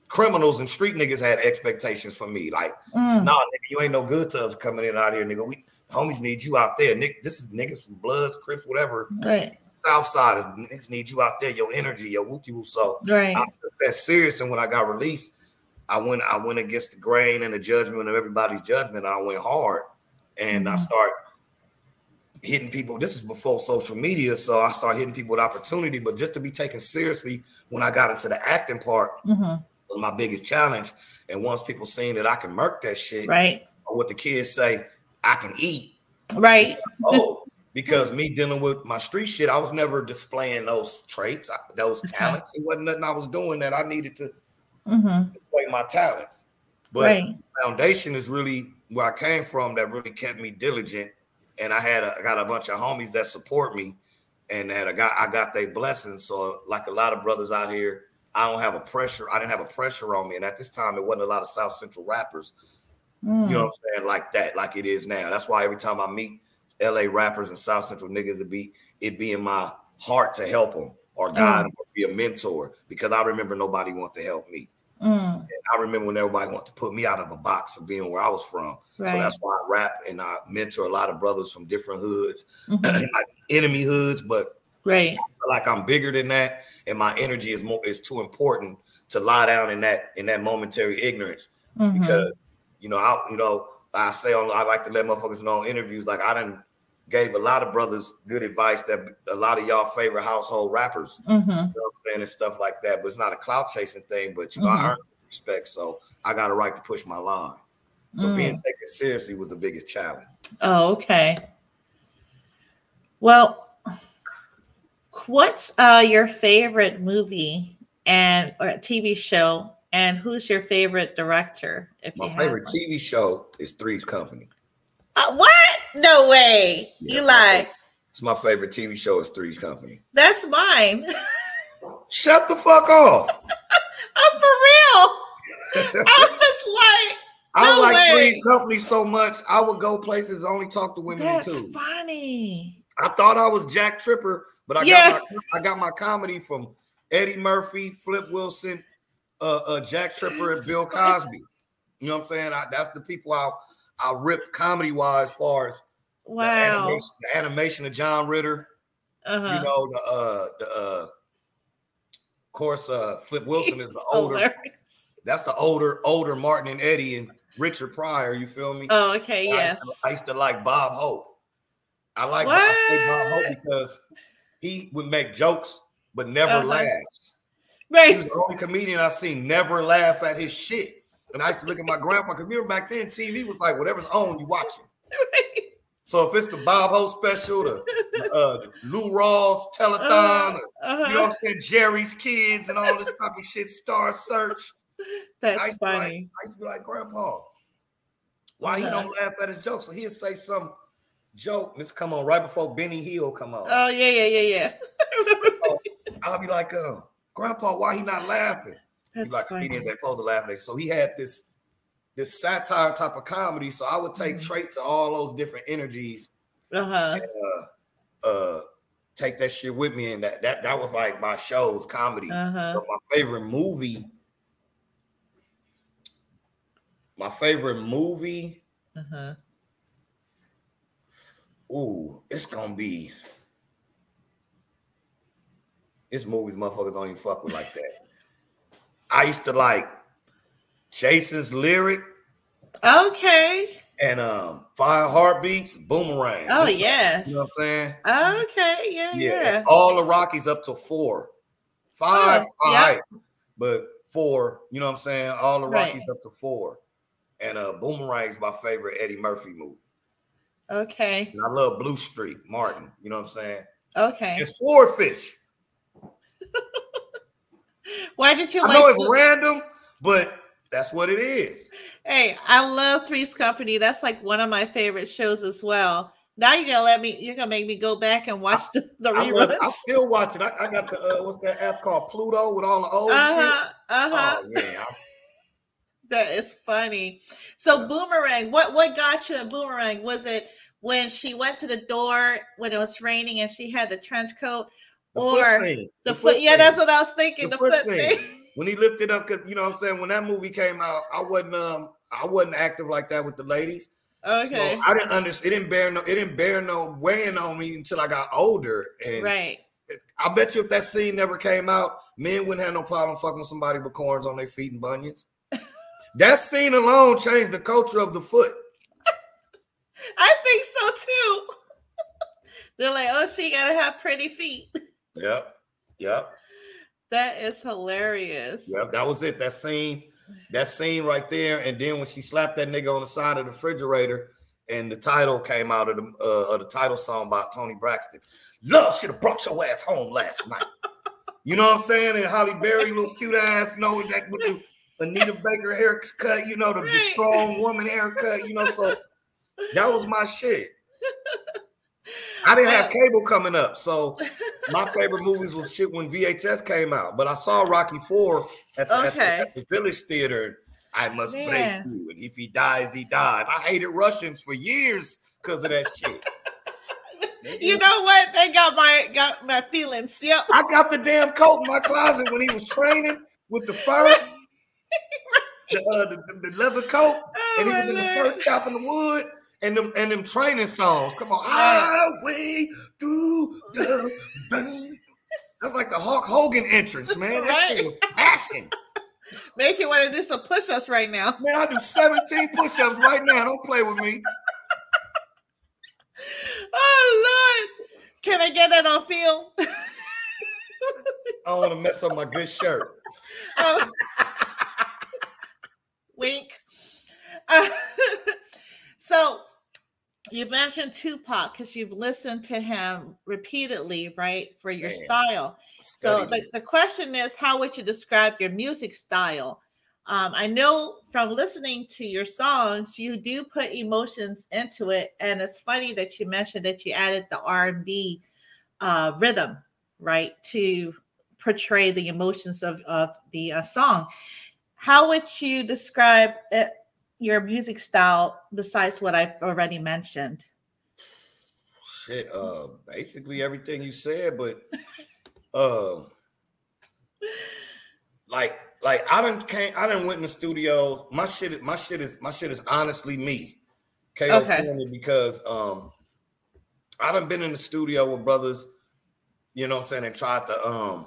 criminals and street niggas had expectations for me. Like, nah, nigga, you ain't no good to us coming in out here, nigga. Homies need you out there. Nick, this is niggas from Bloods, Crips, whatever. Southsiders, niggas need you out there, your energy, your whoopty-woo. So I took that serious, and when I got released, I went against the grain and the judgment of everybody's judgment. I went hard, and I started hitting people. This is before social media, so I started hitting people with opportunity. But just to be taken seriously when I got into the acting part was my biggest challenge. And once people seen that I can murk that shit, or what the kids say, I can eat, because me dealing with my street shit, I was never displaying those traits, those talents. It wasn't nothing I was doing that I needed to display my talents. But foundation is really where I came from, that really kept me diligent. And I got a bunch of homies that support me, and that I got their blessings. So like a lot of brothers out here, I didn't have a pressure on me. And at this time, it wasn't a lot of South Central rappers, you know what I'm saying, like that, like it is now. That's why every time I meet LA rappers and South Central niggas, it be in my heart to help them or guide them or be a mentor, because I remember nobody wanted to help me. And I remember when everybody wanted to put me out of a box of being where I was from. So that's why I rap and I mentor a lot of brothers from different hoods, like enemy hoods, but I feel like I'm bigger than that, and my energy is too important to lie down in that momentary ignorance. Because I say I like to let motherfuckers know in interviews, like I done gave a lot of brothers good advice that a lot of y'all favorite household rappers, you know what I'm saying, and stuff like that. But it's not a clout chasing thing, but you know, I earned respect, so I got a right to push my line. But being taken seriously was the biggest challenge. Oh, okay. Well, what's your favorite movie or TV show, and who's your favorite director? My favorite TV show is Three's Company. What? No way. Yes, you lie. It's my favorite TV show is Three's Company. That's mine. Shut the fuck off. I'm for real. I was like, I like Three's Company so much, I would go places only talk to women in too. That's funny. I thought I was Jack Tripper, but I got my comedy from Eddie Murphy, Flip Wilson, Jack Tripper and That's Bill funny. Cosby. You know what I'm saying? That's the people I rip comedy wise, as far as Wow. the animation of John Ritter. You know, of course, Flip Wilson is the older. Hilarious. That's the older Martin and Eddie and Richard Pryor. You feel me? Oh, okay, And yes. I used to like Bob Hope. I say Bob Hope because he would make jokes but never laughs. Right. He was the only comedian I seen never laugh at his shit. And I used to look at my grandpa, because remember back then TV was like whatever's on, you watching. Right. So if it's the Bob Hope special, the Lou Rawls telethon, you know what I'm saying, Jerry's Kids and all this type of shit, Star Search. That's funny. I used to be like, Grandpa, why he don't laugh at his jokes? So he'll say some joke. This come on right before Benny Hill come on. Oh, yeah. So I'll be like, Grandpa, why he not laughing? That's like funny. comedians ain't supposed to laugh at it. So he had this satire type of comedy. So I would take traits of all those different energies and take that shit with me. And that was like my show's comedy. But my favorite movie. Ooh, it's gonna be. It's movies motherfuckers don't even fuck with like that. I used to like Jason's Lyric. Okay. And Fire Heartbeats, Boomerang. Oh, yes. You know what I'm saying? Okay, yeah. All the Rockies up to 4. 5, all right. But 4, you know what I'm saying? All the Rockies up to 4. And Boomerang's my favorite Eddie Murphy movie. Okay. And I love Blue Streak, Martin. You know what I'm saying? Okay. And Swordfish. Why did you I know it's random, but that's what it is. Hey, I love Three's Company. That's like one of my favorite shows as well. Now you're gonna make me go back and watch the reruns. I still watch it. I got the what's that app called, Pluto, with all the old shit. Oh yeah. That is funny. So Boomerang, what got you in Boomerang? Was it when she went to the door when it was raining and she had the trench coat? The foot scene. The foot scene. That's what I was thinking. The foot scene. When he lifted up, because you know what I'm saying, when that movie came out, I wasn't active like that with the ladies. Okay. So I didn't understand. It didn't bear no weighing on me until I got older. And I bet you if that scene never came out, men wouldn't have no problem fucking with somebody with corns on their feet and bunions. That scene alone changed the culture of the foot. I think so too. They're like, oh, she gotta have pretty feet. Yep. That is hilarious. Yep, that was it. That scene right there. And then when she slapped that nigga on the side of the refrigerator, and the title came out of the title song by Tony Braxton. Love should have brought your ass home last night. You know what I'm saying? And Halle Berry, little cute ass, you know, that with the Anita Baker haircut, you know, the strong woman haircut, you know. So that was my shit. I didn't have cable coming up, so my favorite movies was shit when VHS came out. But I saw Rocky IV at the Village Theater. I must break you, and if he dies, he dies. I hated Russians for years because of that shit. You know what? They got my feelings. Yep. I got the damn coat in my closet when he was training with the fur, the leather coat, and he was in the fur chopping the wood. And them training songs. Come on. Highway through the band. That's like the Hulk Hogan entrance, man. That shit was passion. Make you want to do some push-ups right now. Man, I do 17 push-ups right now. Don't play with me. Oh, Lord. Can I get that on film? I don't want to mess up my good shirt. Wink. So you mentioned Tupac because you've listened to him repeatedly, right, for your style. So the question is, how would you describe your music style? I know from listening to your songs, you do put emotions into it. And it's funny that you mentioned that you added the R&B rhythm, right, to portray the emotions of the song. How would you describe it? Your music style besides what I've already mentioned? Shit, basically everything you said, but like like I done went in the studios. My shit is honestly me, Ktoefornia, because I done been in the studio with brothers, you know what I'm saying, and tried to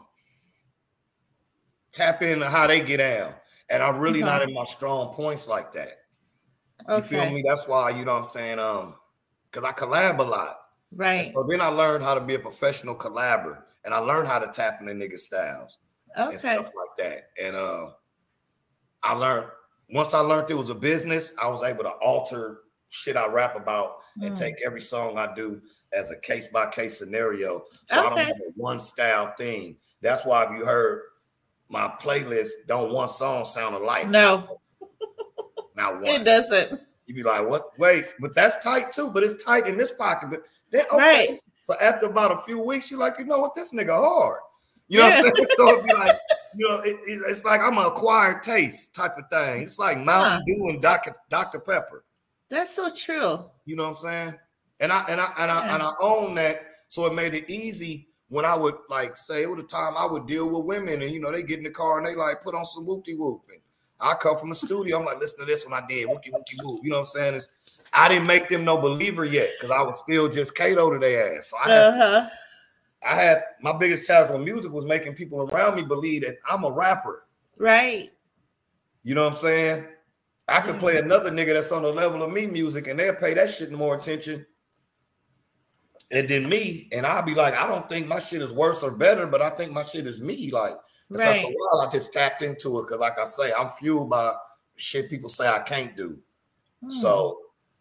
tap into how they get down. And I'm really not in my strong points like that. You feel me? That's why, you know what I'm saying? Because I collab a lot. Right. And so then I learned how to be a professional collaborator, and I learned how to tap into nigga styles and stuff like that. And once I learned it was a business, I was able to alter shit I rap about and take every song I do as a case-by-case scenario. So I don't have a one style thing. That's why if you heard my playlist, don't one song sound alike. No. Not one. It doesn't. You be like, what? Wait, but that's tight too. But it's tight in this pocket. But then, right. So after about a few weeks, you're like, you know what? This nigga hard. You know what I'm saying? So it'd be like, you know, it's like I'm an acquired taste type of thing. It's like Mountain Dew and Dr. Pepper. That's so true. You know what I'm saying? And I own that. So it made it easy when I would like say it was the time I would deal with women, and you know, they get in the car and they like put on some whoopty whoop. And I come from the studio, I'm like, listen to this when I did whoopty whoopty whoop. You know what I'm saying? I didn't make them no believer yet because I was still just Kato to their ass. So I had my biggest challenge with music was making people around me believe that I'm a rapper. Right. You know what I'm saying? I could play another nigga that's on the level of me music and they'll pay that shit more attention and then me. And I'll be like, I don't think my shit is worse or better, but I think my shit is me. Like, it's after a while I just tapped into it because like I say, I'm fueled by shit people say I can't do. So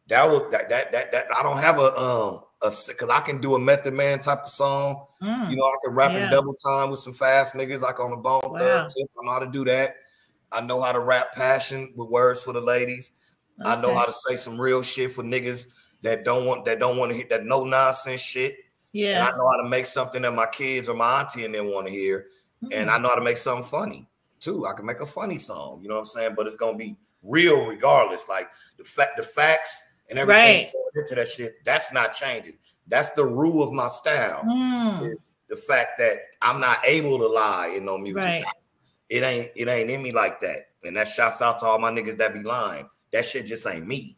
that was that I don't have a because I can do a Method Man type of song. You know, I can rap in double time with some fast niggas like on the Bone Thug tip. I know how to do that. I know how to rap passion with words for the ladies. I know how to say some real shit for niggas that don't want to hear that no nonsense shit. Yeah. And I know how to make something that my kids or my auntie and them want to hear. And I know how to make something funny too. I can make a funny song, you know what I'm saying? But it's gonna be real regardless. Like the facts and everything into that shit, that's not changing. That's the rule of my style. Is the fact that I'm not able to lie in no music. Right. It ain't in me like that. And that shouts out to all my niggas that be lying. That shit just ain't me.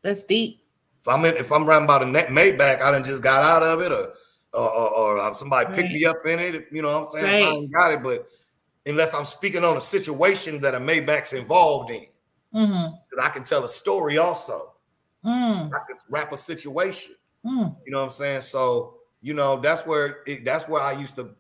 That's deep. If I'm rapping about a Maybach, I done just got out of it, or somebody picked me up in it. You know what I'm saying? I ain't got it, but unless I'm speaking on a situation that a Maybach's involved in, because I can tell a story also. I can rap a situation. You know what I'm saying? So you know that's where I used to.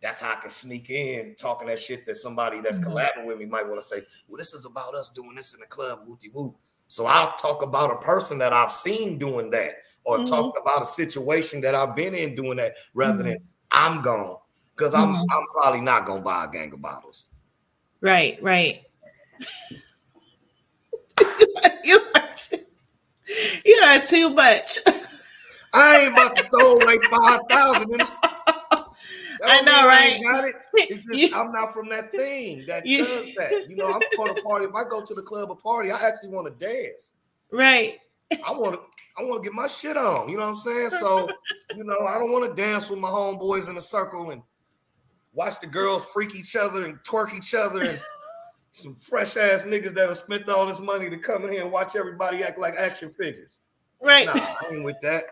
That's how I can sneak in talking that shit that somebody that's collabing with me might want to say, well, this is about us doing this in the club, whoopty whoop. So I'll talk about a person that I've seen doing that, or talk about a situation that I've been in doing that, rather than I'm gone. Because I'm probably not gonna buy a gang of bottles. Right. You are too much. I ain't about to throw away 5,000. I know, right? Got it. It's just, I'm not from that thing that does that. You know, I'm for the party. If I go to the club or party, I actually want to dance. Right. I want to get my shit on. You know what I'm saying? So, you know, I don't want to dance with my homeboys in a circle and watch the girls freak each other and twerk each other and some fresh ass niggas that have spent all this money to come in here and watch everybody act like action figures. Right. Nah, I ain't with that.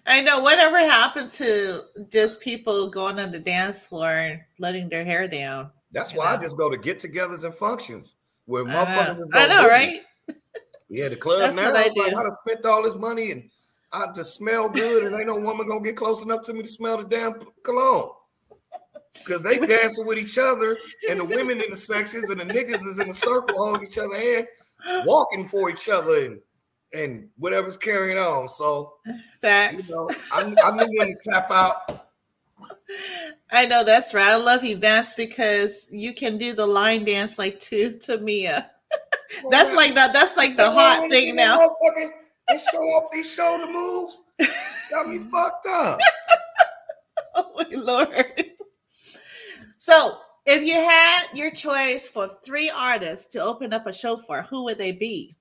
I know. Whatever happened to just people going on the dance floor and letting their hair down? That's why I just go to get-togethers and functions where motherfuckers is I know, right? Yeah, the club. That's now, what I do. Like, I done spent all this money and I just smell good, and ain't no woman gonna get close enough to me to smell the damn cologne. Because they dancing with each other, and the women in the sections and the niggas is in the circle holding each other hand, walking for each other and whatever's carrying on. So facts. You know, I knew when to tap out. I know that's right. I love events because you can do the line dance like to Mia. That's like the hot thing now. They show off these shoulder moves. Got me fucked up. Oh my Lord. So if you had your choice for 3 artists to open up a show for, who would they be?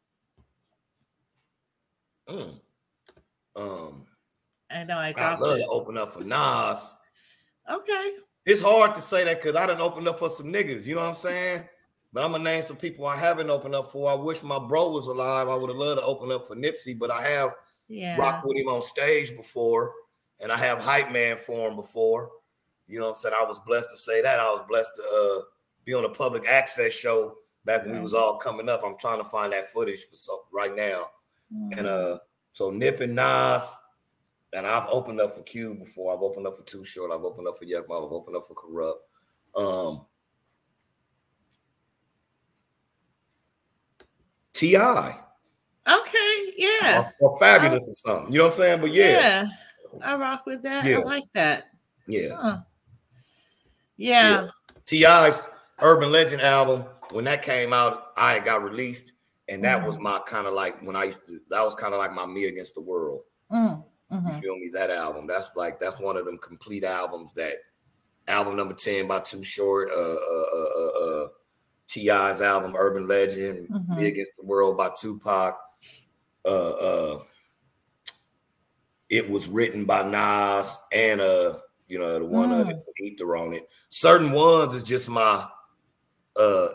I know I dropped love it. to open up for Nas. Okay. It's hard to say that because I done opened up for some niggas, you know what I'm saying? But I'm gonna name some people I haven't opened up for. I wish my bro was alive. I would have loved to open up for Nipsey, but I have rocked with him on stage before, and I have Hypeman for him before. You know what I'm saying? I was blessed to say that. I was blessed to be on a public access show back when we was all coming up. I'm trying to find that footage for right now. And so Nip and Nas, and I've opened up for Q before. I've opened up for Too Short. I've opened up for Yuck Mom. I've opened up for Kurupt. T.I. Okay, yeah. Or Fabulous or something. You know what I'm saying? But yeah. I rock with that. Yeah. I like that. Yeah. Huh. Yeah. T.I.'s Urban Legend album, when that came out, I got released. And that was my kind of like when I used to, that was kind of like my Me Against the World. You feel me? That album. That's one of them complete albums. That album number 10 by Too Short, T.I.'s album Urban Legend, Me Against the World by Tupac. It was written by Nas and you know, the one Ether on it. Certain Ones is just my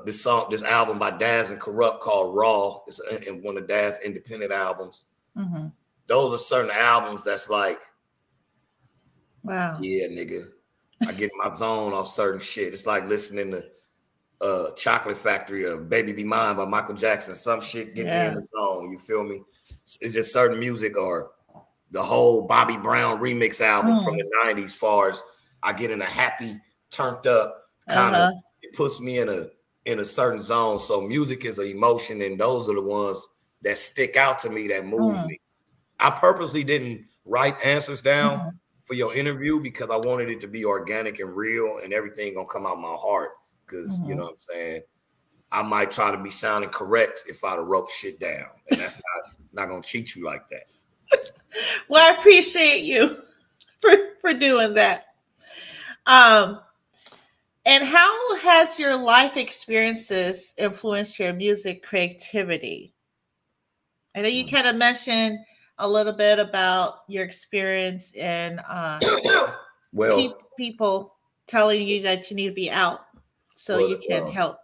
this album by Daz and Kurupt called Raw. It's one of Daz's independent albums. Those are certain albums that's like, wow, yeah, nigga, I get my zone off certain shit. It's like listening to Chocolate Factory or Baby Be Mine by Michael Jackson. Some shit get me in the zone. You feel me? It's just certain music, or the whole Bobby Brown remix album from the 90s. Far as I get in a happy, turned up kind of, it puts me in a certain zone. So music is an emotion, and those are the ones that stick out to me, that move me. I purposely didn't write answers down for your interview because I wanted it to be organic and real, and everything gonna come out my heart. Because you know what I'm saying, I might try to be sounding correct if I'd have wrote shit down, and that's not gonna cheat you like that. Well, I appreciate you for doing that. And how has your life experiences influenced your music creativity? I know you kind of mentioned a little bit about your experience and people telling you that you need to be out so you can help.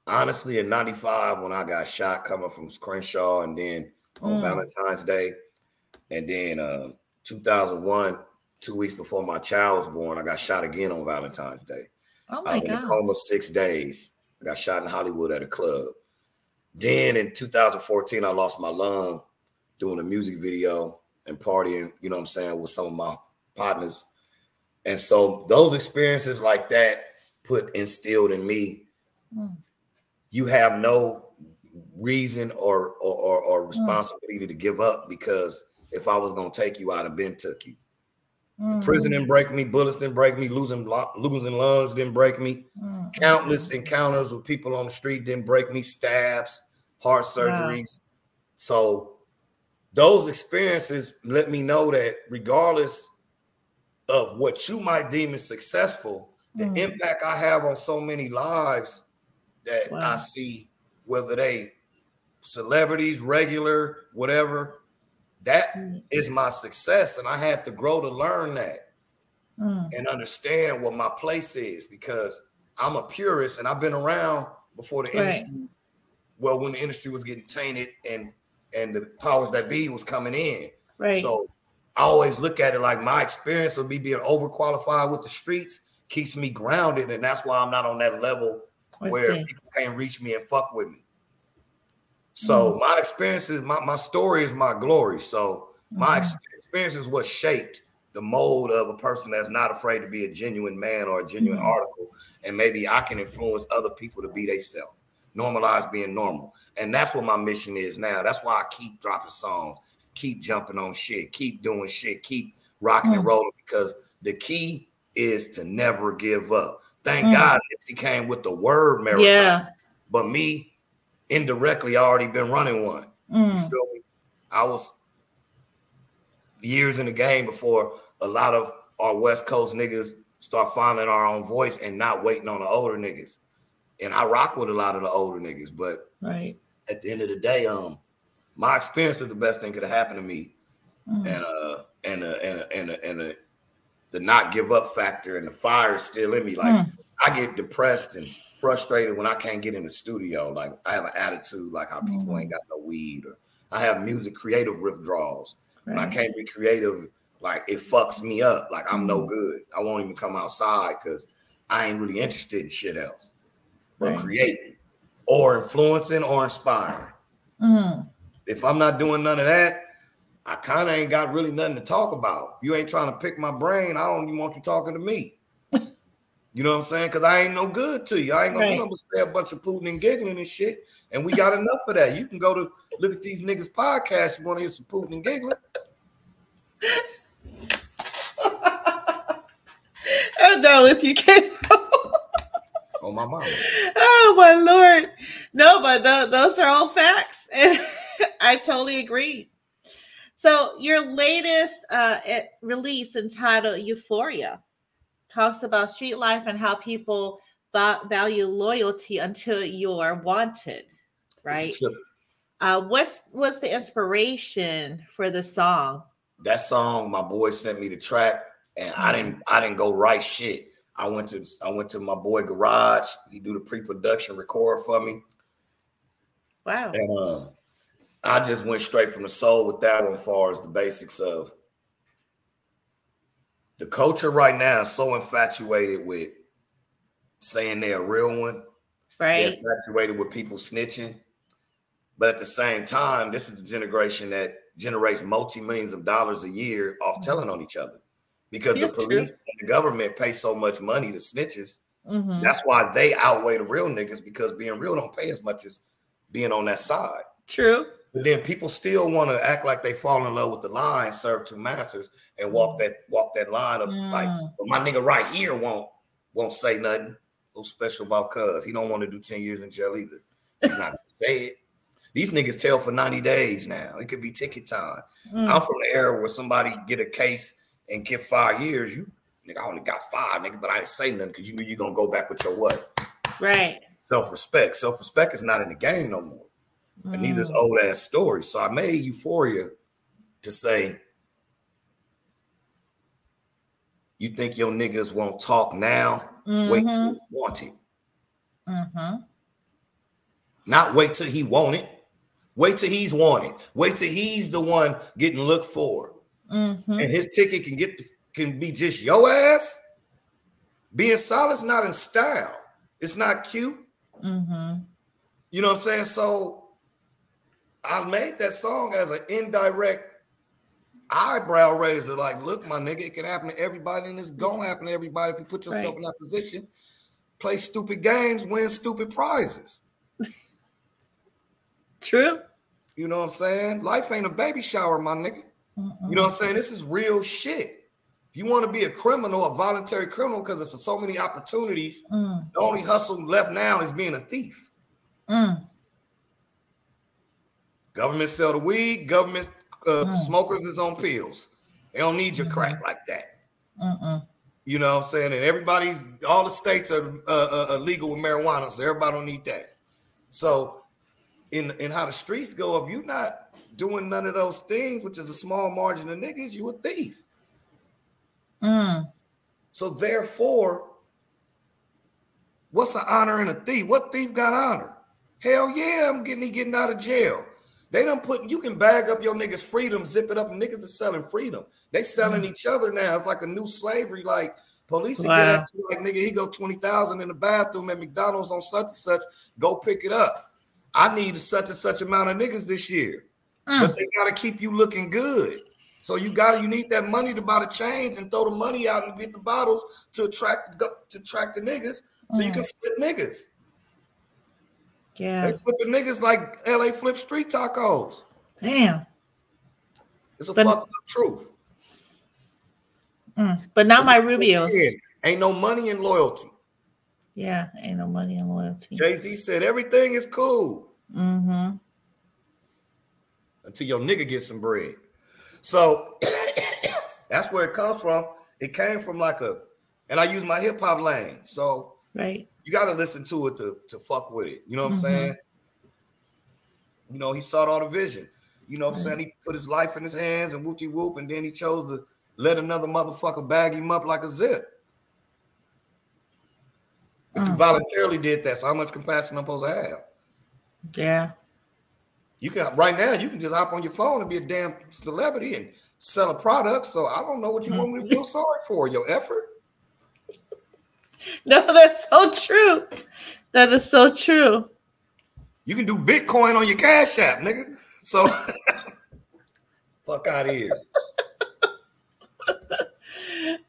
Honestly, in '95, when I got shot coming from Crenshaw, and then on Valentine's Day, and then 2001, 2 weeks before my child was born, I got shot again on Valentine's Day. Oh my God. In a coma 6 days. I got shot in Hollywood at a club. Then in 2014, I lost my lung doing a music video and partying, you know what I'm saying, with some of my partners. And so those experiences like that instilled in me, you have no reason or responsibility to give up, because if I was going to take you, I'd have been took you. Prison didn't break me. Bullets didn't break me. Losing lungs didn't break me. Countless encounters with people on the street didn't break me. Stabs, heart surgeries. So those experiences let me know that regardless of what you might deem as successful, the impact I have on so many lives that I see, whether they celebrities, regular, whatever, that is my success. And I had to grow to learn that and understand what my place is, because I'm a purist and I've been around before the industry. Well, when the industry was getting tainted and the powers that be was coming in. So I always look at it like my experience of me being overqualified with the streets keeps me grounded. And that's why I'm not on that level where people can't reach me and fuck with me. So my experiences, my story is my glory. So my experience is what shaped the mold of a person that's not afraid to be a genuine man or a genuine article. And maybe I can influence other people to be themselves, normalize being normal. And that's what my mission is now. That's why I keep dropping songs, keep jumping on shit, keep doing shit, keep rocking and rolling, because the key is to never give up. Thank God Nipsey came with the word marathon. But me, indirectly, I already been running one. You feel me? I was years in the game before a lot of our West Coast niggas start finding our own voice and not waiting on the older niggas. And I rock with a lot of the older niggas, but at the end of the day, my experience is the best thing could have happened to me. And the not give up factor and the fire is still in me. Like I get depressed and frustrated when I can't get in the studio. Like I have an attitude like how people ain't got no weed, or I have music creative withdrawals. When I can't be creative, like it fucks me up. Like I'm no good. I won't even come outside because I ain't really interested in shit else but creating or influencing or inspiring. If I'm not doing none of that, I kind of ain't got really nothing to talk about. If you ain't trying to pick my brain, I don't even want you talking to me. You know what I'm saying? Because I ain't no good to you. I ain't gonna say a bunch of pooting and giggling and shit. And we got enough of that. You can go to look at these niggas' podcasts. You want to hear some pooting and giggling? Oh no, if you can't. Oh my mama. Oh my Lord. No, but those are all facts. And I totally agree. So your latest release entitled Euphoria talks about street life and how people value loyalty until you're wanted, right? What's the inspiration for the song? That song, my boy sent me the track, and I didn't go write shit. I went to my boy garage. He do the pre-production record for me. Wow. And I just went straight from the soul with that one as far as the basics of the culture right now is so infatuated with saying they're a real one. Right. They're infatuated with people snitching. But at the same time, this is a generation that generates multi-millions of dollars a year off telling on each other. Because the police and the government pay so much money to snitches. That's why they outweigh the real niggas, because being real don't pay as much as being on that side. True. But then people still want to act like they fall in love with the line, serve two masters, and walk that line of like, well, my nigga right here won't say nothing. No special about cuz. He don't want to do 10 years in jail either. He's not gonna say it. These niggas tell for 90 days now. It could be ticket time. I'm from the era where somebody get a case and get 5 years. You nigga, I only got 5, nigga, but I didn't say nothing because you knew you're gonna go back with your what? Right. Self-respect. Self-respect is not in the game no more. And these are old ass stories. So I made Euphoria to say, you think your niggas won't talk now? Wait till you want it. Not wait till he want it. Wait till he's wanted. Wait till he's the one getting looked for. And his ticket can be just your ass. Being solid is not in style. It's not cute. You know what I'm saying? So I made that song as an indirect eyebrow raiser. Like, look, my nigga, it can happen to everybody, and it's gonna happen to everybody if you put yourself in that position. Play stupid games, win stupid prizes. True. You know what I'm saying? Life ain't a baby shower, my nigga. You know what I'm saying? This is real shit. If you want to be a criminal, a voluntary criminal, because there's so many opportunities, the only hustle left now is being a thief. Government sell the weed, government smokers is on pills. They don't need your crack like that. You know what I'm saying? And all the states are legal with marijuana, so everybody don't need that. So in how the streets go, if you're not doing none of those things, which is a small margin of niggas, you a thief. So therefore, what's an honor in a thief? What thief got honor? Hell yeah, I'm getting out of jail. They done you can bag up your niggas' freedom, zip it up, and niggas are selling freedom. They selling each other now. It's like a new slavery. Like police will get at you like, nigga, he go 20,000 in the bathroom at McDonald's on such and such. Go pick it up. I need such and such amount of niggas this year. But they gotta keep you looking good. So you need that money to buy the chains and throw the money out and get the bottles to attract the niggas so you can flip niggas. Yeah. They flip the niggas like LA flip street tacos. Damn. It's a fucked up truth. But not my Rubios. Ain't no money in loyalty. Yeah, ain't no money in loyalty. Jay-Z said everything is cool. Until your nigga gets some bread. So that's where it comes from. It came from and I use my hip hop lane. So you got to listen to it to fuck with it. You know what I'm saying? You know, he saw all the vision. You know what I'm saying? He put his life in his hands and whoopty whoop, and then he chose to let another motherfucker bag him up like a zip. But you voluntarily did that. So how much compassion I'm supposed to have? Yeah. You can right now, you can just hop on your phone and be a damn celebrity and sell a product. So I don't know what you want me to feel sorry for. Your effort? No, that's so true. That is so true. You can do Bitcoin on your Cash App, nigga. So fuck out of here.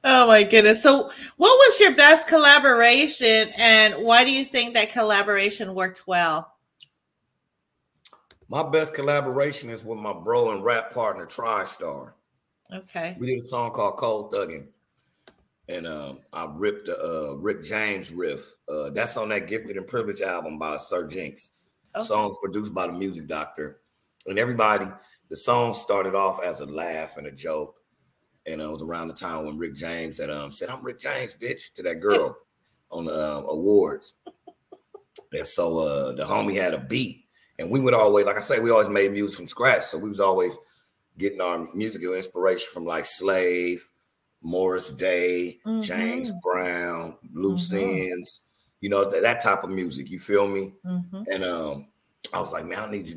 Oh my goodness. So what was your best collaboration and why do you think that collaboration worked well? My best collaboration is with my bro and rap partner, TriStar. Okay. We did a song called Cold Thuggin'. And I ripped the Rick James riff. That's on that Gifted and Privileged album by Sir Jinx. Okay. Songs produced by the Music Doctor. And everybody, the song started off as a laugh and a joke. And it was around the time when Rick James had said, "I'm Rick James, bitch," to that girl on the awards. And so the homie had a beat. And we would always, like I say, we always made music from scratch. So we was always getting our musical inspiration from like Slave, Morris Day, James Brown, Loose Ends, you know, that type of music. You feel me? And I was like, man, I want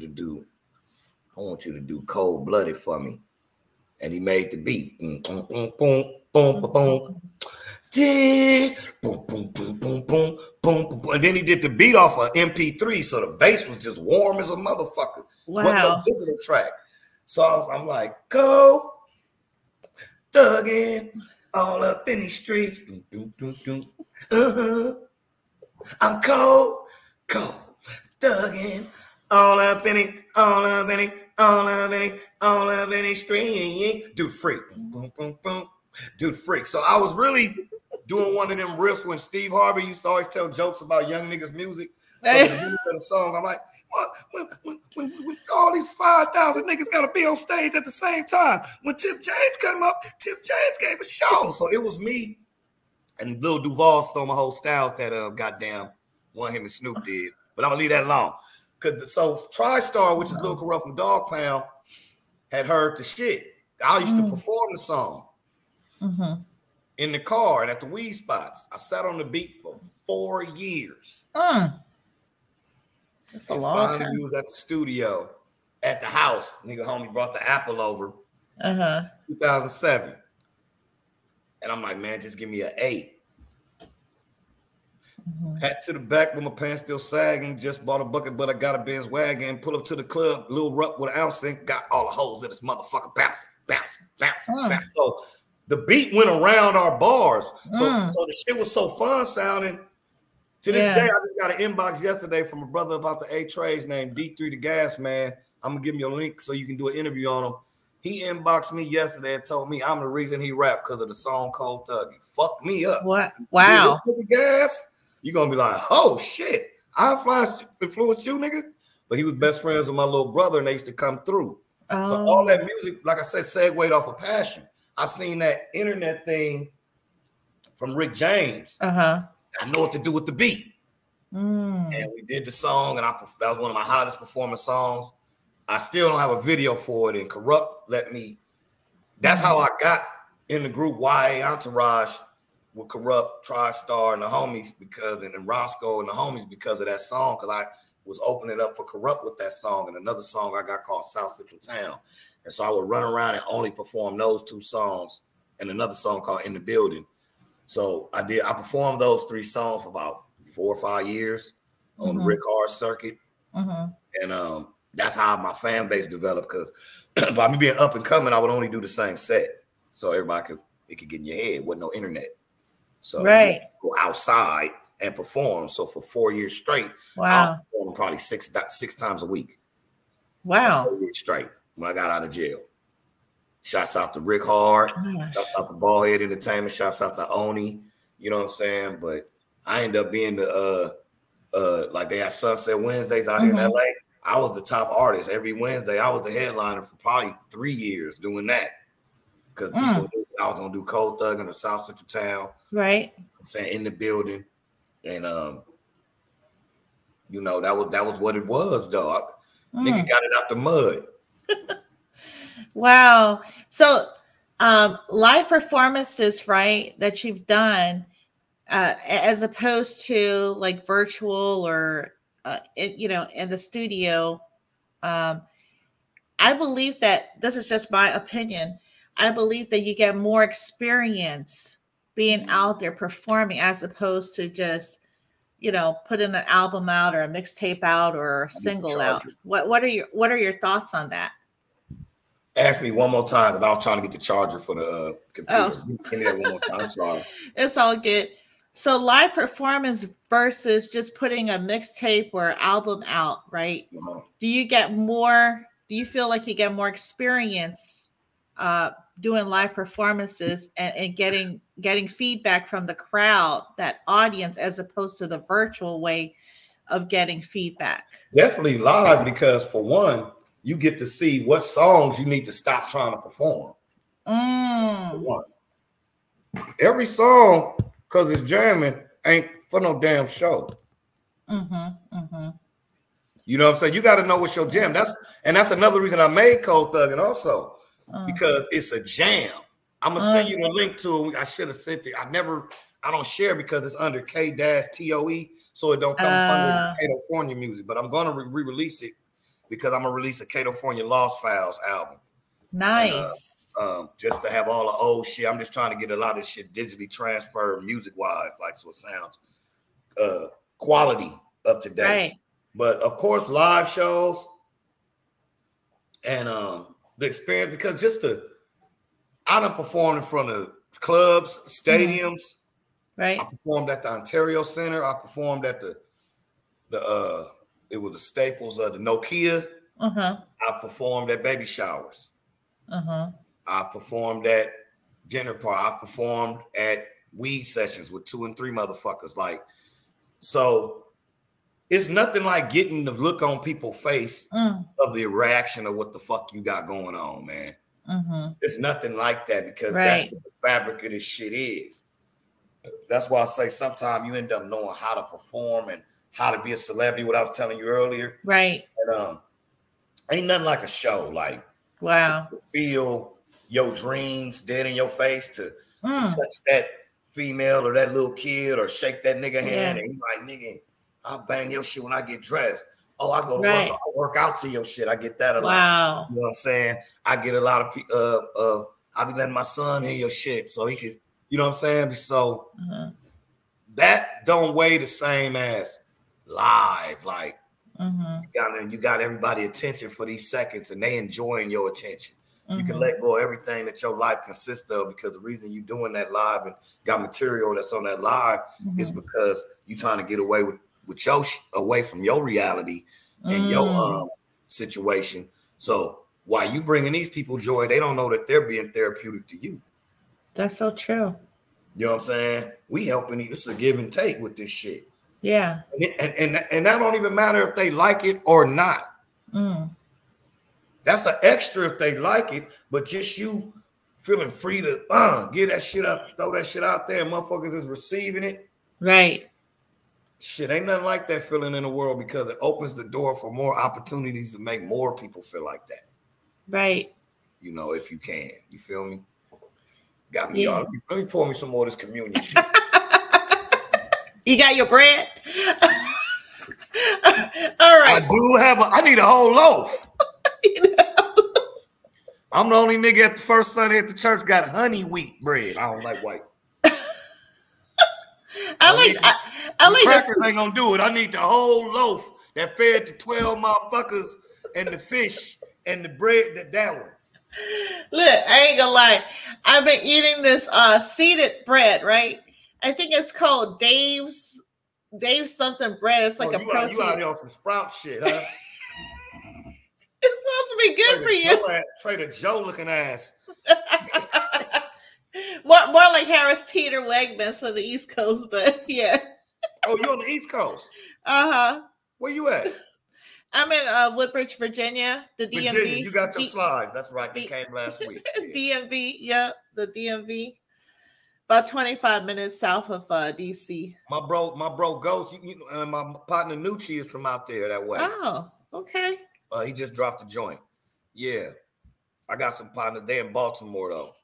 you to do Cold Blooded for me. And he made the beat. Boom, boom, boom, boom, boom, boom. Boom, boom, boom, boom, boom, boom, boom. And then he did the beat off of MP3, so the bass was just warm as a motherfucker. Wow. Wasn't no digital track. So I'm like, go thugging all up in these streets. I'm cold thugging all up in it, street. Dude, freak. Boom, boom, boom. Dude, freak. So I was really doing one of them riffs when Steve Harvey used to always tell jokes about young niggas' music. So in the middle of the song, I'm like, what? When all these 5,000 niggas got to be on stage at the same time. When Tip James came up, Tip James gave a show. So it was me and Lil Duval stole my whole style that goddamn one him and Snoop did. But I'm going to leave that alone. So TriStar, which is Lil Kurupt from Dogg Pound, had heard the shit. I used to perform the song in the car and at the weed spots. I sat on the beat for 4 years. That's a long time. We was at the studio, at the house. Nigga homie brought the Apple over. 2007. And I'm like, man, just give me an 8. Hat to the back with my pants still sagging. Just bought a bucket, but I got a Benz wagon. Pull up to the club, Lil Rupp with an ounce in. Got all the hoes in this motherfucker bouncing. So the beat went around our bars. So the shit was so fun sounding. To this day, I just got an inbox yesterday from a brother about the A-Trays named D3 the Gas Man. I'm going to give you a link so you can do an interview on him. He inboxed me yesterday and told me I'm the reason he rapped because of the song Cold Thuggin'. Fuck me up. What? Wow. Dude, gas, you're going to be like, oh, shit. I influenced you, nigga. But he was best friends with my little brother, and they used to come through. So all that music, like I said, segued off of passion. I seen that internet thing from Rick James. I know what to do with the beat. And we did the song, and that was one of my hottest performance songs. I still don't have a video for it, and Kurupt let me. That's how I got in the group YA Anterazh with Kurupt, TriStar, and the homies and Roscoe and the homies because of that song, because I was opening up for Kurupt with that song and another song I got called South Central Town. And so I would run around and only perform those 2 songs and another song called In the Building. So I performed those 3 songs for about 4 or 5 years on the Rick Hard circuit. And that's how my fan base developed, because by me being up and coming, I would only do the same set. So everybody could get in your head. Wasn't no internet. So go outside and perform. So for 4 years straight, I was performing probably about 6 times a week. Wow. 4 years straight when I got out of jail. Shouts out to Rick Hard. Shouts out to Ballhead Entertainment. Shouts out to Oni. You know what I'm saying? But I ended up being like they had Sunset Wednesdays out here in LA. I was the top artist every Wednesday. I was the headliner for probably 3 years doing that. Because people knew I was gonna do Cold Thuggin' or South Central Town. Right. I'm saying In the Building. And you know, that was what it was, dog. Nigga got it out the mud. Wow. So Live performances, right, that you've done, as opposed to like virtual or in the studio. um, I believe that this is just my opinion. I believe that you get more experience being out there performing as opposed to just, putting an album out or a mixtape out or a I need the single out. charger. What are your thoughts on that? Ask me one more time because I was trying to get the charger for the computer. Oh, Give me that one more time. I'm sorry. it's all good. So live performance versus just putting a mixtape or album out, right? Uh-huh. Do you feel like you get more experience uh, doing live performances and getting feedback from the crowd, that audience, as opposed to the virtual way of getting feedback? Definitely live because for one, you get to see what songs you need to stop trying to perform. For one. Every song, because it's jamming, ain't for no damn show. You know what I'm saying? You got to know what's your jam. That's another reason I made Cold Thuggin' also, because it's a jam. I'm gonna send you the link to it. I should have sent it. I don't share because it's under K-TOE, so it don't come under Ktoefornia music. But I'm gonna re-release it because I'm gonna release a Ktoefornia Lost Files album. Nice. And, just to have all the old shit. I'm just trying to get a lot of shit digitally transferred music wise, like so it sounds quality up to date. Right. But of course, live shows and the experience, because I done performed in front of clubs, stadiums. Right. I performed at the Ontario Center. I performed at the it was the Staples of the Nokia. I performed at baby showers. I performed at dinner party. I performed at weed sessions with 2 and 3 motherfuckers. Like, so it's nothing like getting the look on people's face of the reaction of what the fuck you got going on, man. It's nothing like that because that's what the fabric of this shit is. That's why I say sometimes you end up knowing how to perform and how to be a celebrity, what I was telling you earlier. Right. And ain't nothing like a show. Like, wow. To feel your dreams dead in your face, to touch that female or that little kid or shake that nigga hand and he like, nigga, I'll bang your shit when I get dressed. Oh, I go to work. I work out to your shit. I get that a lot. You know what I'm saying? I get a lot of people. I be letting my son hear your shit so he could, you know what I'm saying? So that don't weigh the same as live. Like you got everybody attention for these seconds and they enjoying your attention. You can let go of everything that your life consists of, because the reason you doing that live and got material that's on that live is because you trying to get away with your away from your reality and your situation. So while you bringing these people joy, they don't know that they're being therapeutic to you. That's so true. You know what I'm saying? We helping. It's a give and take with this shit. Yeah. And that don't even matter if they like it or not. That's an extra if they like it, but just you feeling free to get that shit up, throw that shit out there, and motherfuckers is receiving it. Right. Shit, ain't nothing like that feeling in the world, because it opens the door for more opportunities to make more people feel like that. Right. You know, if you can. You feel me? Got me all. Let me pour me some more of this communion juice. You got your bread? All right. I need a whole loaf. I'm the only nigga at the first Sunday at the church got honey wheat bread. I don't like white. I like crackers ain't gonna do it. I need the whole loaf that fed the 12 motherfuckers and the fish and the bread that one. Look, I ain't gonna lie. I've been eating this seeded bread, right? I think it's called Dave's something bread. It's like a protein. You out here on some sprout shit, huh? It's supposed to be good for you. Trader Joe looking ass. more like Harris Teeter Wegmans on the East Coast, but yeah. Oh, you on the East Coast? Where you at? I'm in Woodbridge, Virginia. The DMV. Virginia, you got your slides. That's right. They came last week. Yeah. DMV, yeah, the DMV. About 25 minutes south of DC. My bro Ghost, my partner Lucci is from out there that way. Oh, okay. He just dropped a joint. Yeah. I got some partners. They in Baltimore, though.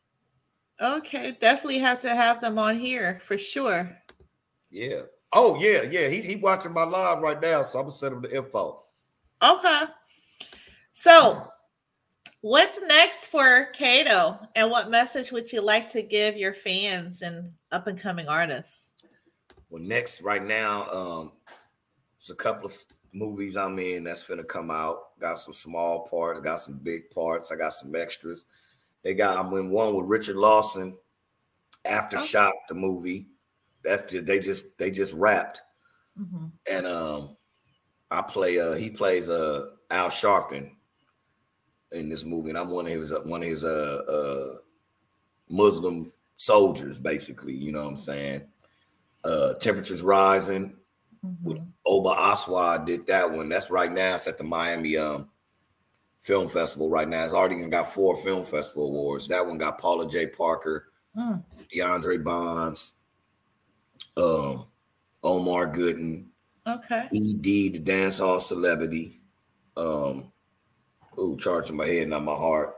Okay, definitely have to have them on here for sure. Yeah. Oh yeah, yeah. He watching my live right now, so I'm gonna send him the info. Okay. So, what's next for Kato, and what message would you like to give your fans and up and coming artists? Well, next right now, it's a couple of movies I'm in that's finna come out. Got some small parts, got some big parts. I got some extras. I'm in one with Richard Lawson, Oh. Aftershock, the movie. That's just they just wrapped. Mm-hmm. And I play he plays Al Sharpton in this movie, and I'm one of his Muslim soldiers, basically. You know what I'm saying? Temperatures Rising with Mm-hmm. Oba Aswad did that one. That's right now. It's at the Miami Film Festival right now. It's already got 4 film festival awards. That one got Paula J. Parker, Mm. DeAndre Bonds, Omar Gooden, Okay. E.D. the dance hall celebrity. Charging my head, not my heart.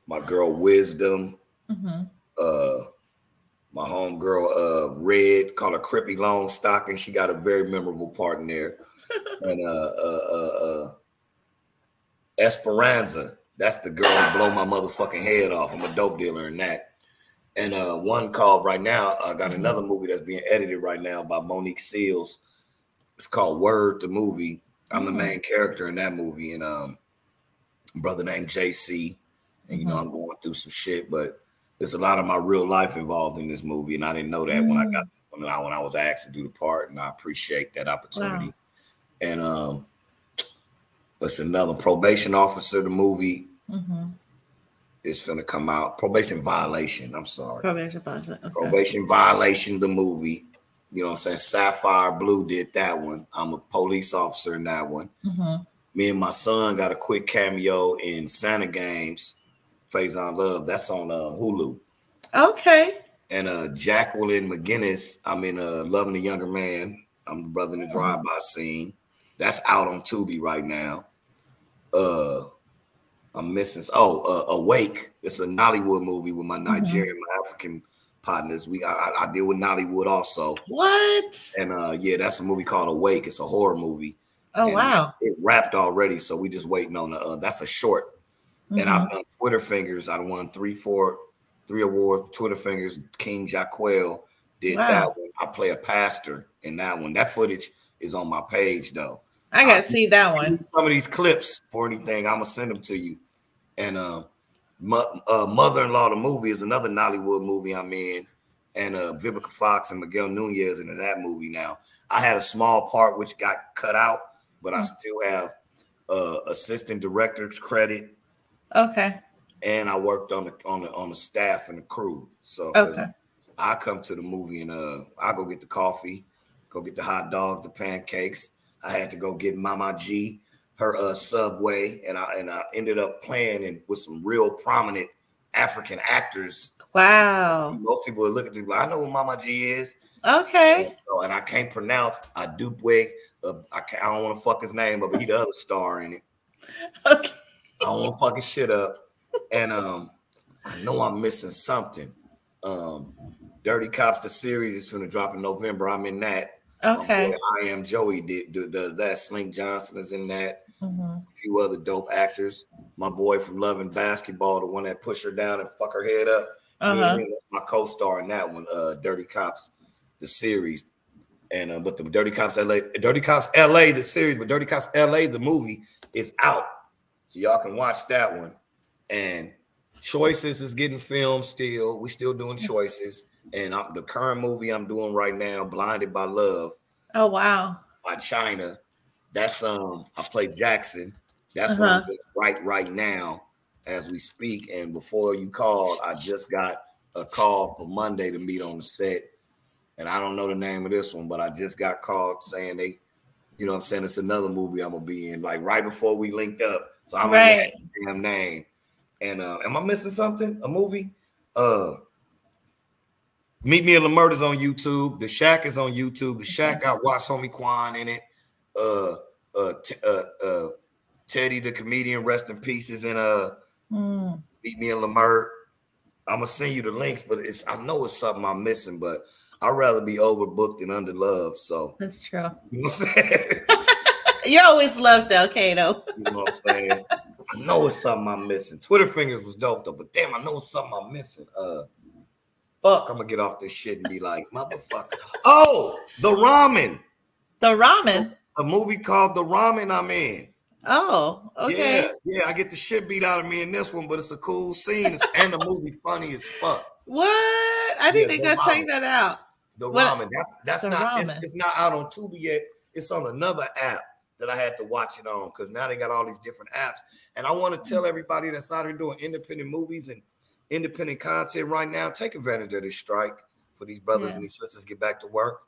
My girl Wisdom. Mm-hmm. My homegirl Red, called her Crippy Longstocking. She got a very memorable part in there. And Esperanza. That's the girl who blow my motherfucking head off. I'm a dope dealer in that. And one called right now, I got another movie that's being edited right now by Monique Seals. It's called Word, the movie. I'm the main character in that movie, and brother named JC. And you know, I'm going through some shit, but there's a lot of my real life involved in this movie, and I didn't know that when I was asked to do the part, and I appreciate that opportunity. Wow. And it's another Probation Officer, the movie. It's finna come out. Probation Violation. I'm sorry. Probation Violation. Okay. Probation Violation, the movie. You know what I'm saying? Sapphire Blue did that one. I'm a police officer in that one. Me and my son got a quick cameo in Santa Games, Phase on Love. That's on Hulu. Okay. And Jacqueline McGinnis, I'm in Loving the Younger Man. I'm the brother in the drive-by scene. That's out on Tubi right now. I'm missing. Awake. It's a Nollywood movie with my Nigerian, my African partners. I deal with Nollywood also. What? And that's a movie called Awake. It's a horror movie. Oh, and wow. it wrapped already, so we just waiting on the. That's a short. And I've done Twitter Fingers. I won 3 awards. Twitter Fingers. King Jaquel did that one. I play a pastor in that one. That footage is on my page though. I gotta see that one. Some of these clips for anything, I'm gonna send them to you. And Mother-in-Law, the movie, is another Nollywood movie I'm in. And Vivica Fox and Miguel Nunez in that movie now. I had a small part which got cut out, but I still have assistant director's credit. Okay. And I worked on the staff and the crew. So I come to the movie and I go get the coffee, go get the hot dogs, the pancakes. I had to go get Mama G her Subway, and I ended up playing with some real prominent African actors. Wow. Most people would look at me like, I know who Mama G is. Okay. And I can't pronounce Adupwe. I don't want to fuck his name, but he the other star in it. Okay. I don't want to fuck his shit up. And I know I'm missing something. Dirty Cops, the series, is going to drop in November. I'm in that. Okay. My boy, I Am Joey does that. Slink Johnson is in that. A few other dope actors. My boy from Love and Basketball, the one that pushed her down and fuck her head up. Me and him, my co-star in that one, Dirty Cops, the series. And but the Dirty Cops LA, the series, but Dirty Cops LA, the movie, is out. So y'all can watch that one. And Choices is getting filmed still. We still doing Choices. And the current movie I'm doing right now, Blinded by Love. Oh, wow. By China. That's I play Jackson. That's what I'm doing right now as we speak. And before you called, I just got a call for Monday to meet on the set. And I don't know the name of this one, but I just got called saying they, you know what I'm saying, it's another movie I'm gonna be in, like right before we linked up. So I don't know the damn name. And am I missing something? A movie? Meet Me in the Murders on YouTube. The Shack is on YouTube. The Shack got Watch Homie Quan in it. Teddy the comedian, rest in peace, is in Meet Me in Lamert. I'm gonna send you the links, but I know it's something I'm missing, but I'd rather be overbooked than underloved. So that's true. You know what I'm saying? You're always loved though, Kato. You know what I'm saying? I know it's something I'm missing. Twitter fingers was dope though, but damn, I know it's something I'm missing. Fuck, I'm gonna get off this shit and be like, motherfucker. Oh, the ramen. The ramen. A movie called The Ramen I'm in. Oh, okay. Yeah, I get the shit beat out of me in this one, but it's a cool scene, and the movie funny as fuck. What? I need to go check that out. The ramen. That's not. It's not out on Tubi yet. It's on another app that I had to watch it on because now they got all these different apps. And I want to tell everybody that's out here doing independent movies and independent content right now, take advantage of this strike for these brothers and these sisters get back to work.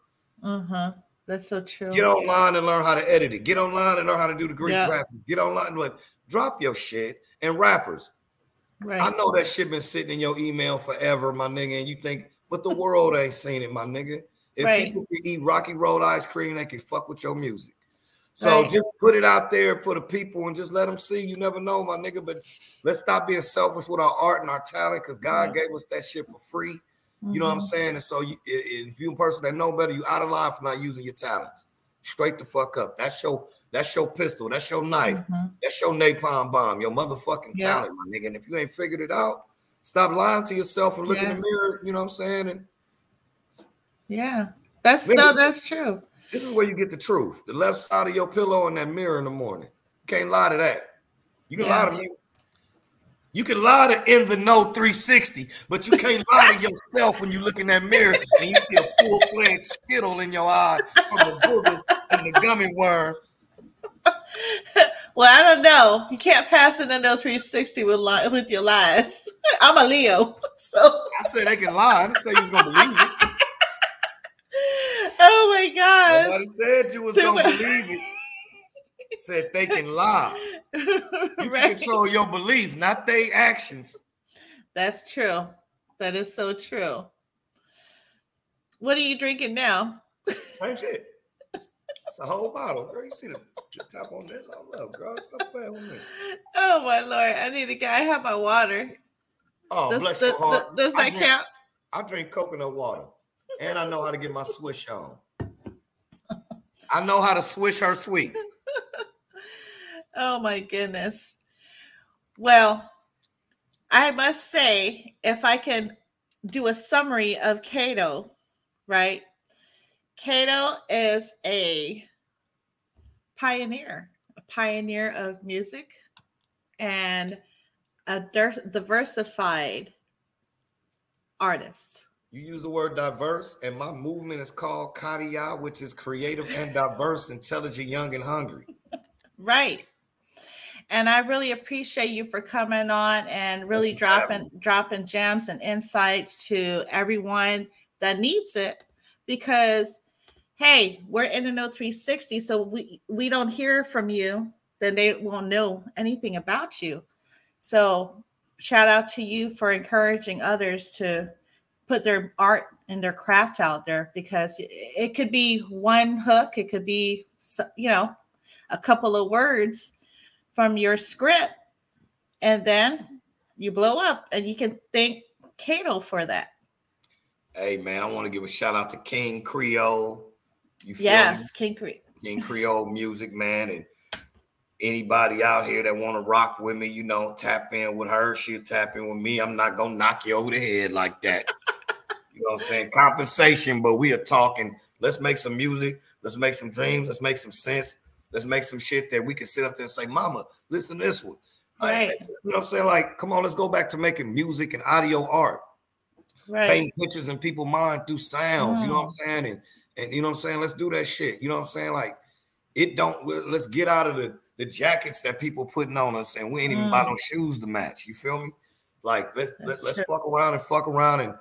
That's so true. Get online and learn how to edit it. Get online and learn how to do the Greek graphics. Get online and drop your shit. And rappers, I know that shit been sitting in your email forever, my nigga, and you think, but the world ain't seen it, my nigga. If people can eat Rocky Road ice cream, they can fuck with your music. So just put it out there for the people and just let them see. You never know, my nigga, but let's stop being selfish with our art and our talent because God gave us that shit for free. You know what I'm saying? And so if you're a person that know better, you out of line for not using your talents. Straight the fuck up. That's your pistol. That's your knife. That's your napalm bomb. Your motherfucking talent, my nigga. And if you ain't figured it out, stop lying to yourself and look in the mirror. You know what I'm saying? And that's true. This is where you get the truth. The left side of your pillow and that mirror in the morning. You can't lie to that. You can lie to me. You can lie to In the Know 360, but you can't lie to yourself when you look in that mirror and you see a full-fledged skittle in your eye from the boogers and the gummy worm. Well, I don't know. You can't pass In the Know 360 with your lies. I'm a Leo, so I said they can lie. I didn't say you was gonna believe it. Oh my gosh! Nobody said you was gonna believe it. Said they can lie. You can control your belief, not their actions. That's true. That is so true. What are you drinking now? Same shit. It's a whole bottle, girl. You see the top on this? I love, girl. Stop playing with me. Oh my Lord! I need to get. I have my water. Oh, bless your heart. Does that count? I drink coconut water, and I know how to get my swish on. I know how to swish her sweet. Oh my goodness. Well, I must say, if I can do a summary of Ktoe, right? Ktoe is a pioneer of music and a diversified artist. You use the word diverse, and my movement is called Ktoe, which is creative and diverse, intelligent, young, and hungry. Right. And I really appreciate you for coming on and really dropping gems and insights to everyone that needs it. Because, hey, we're in the Know 360, so we don't hear from you, then they won't know anything about you. So shout out to you for encouraging others to put their art and their craft out there, because it could be one hook, it could be, a couple of words from your script, and then you blow up, and you can thank Ktoe for that. Hey man, I want to give a shout out to King Creole. You feel me? King Creole music, man, and anybody out here that want to rock with me, tap in with her. She'll tap in with me. I'm not gonna knock you over the head like that. You know what I'm saying? Compensation, but we are talking. Let's make some music. Let's make some dreams. Let's make some sense. Let's make some shit that we can sit up there and say, mama, listen to this one. Right. You know what I'm saying? Like, come on, let's go back to making music and audio art. Right. Painting pictures in people's mind through sounds. You know what I'm saying? And you know what I'm saying? Let's do that shit. You know what I'm saying? Like, let's get out of the jackets that people putting on us, and we ain't even buy no shoes to match. You feel me? Like, let's fuck around and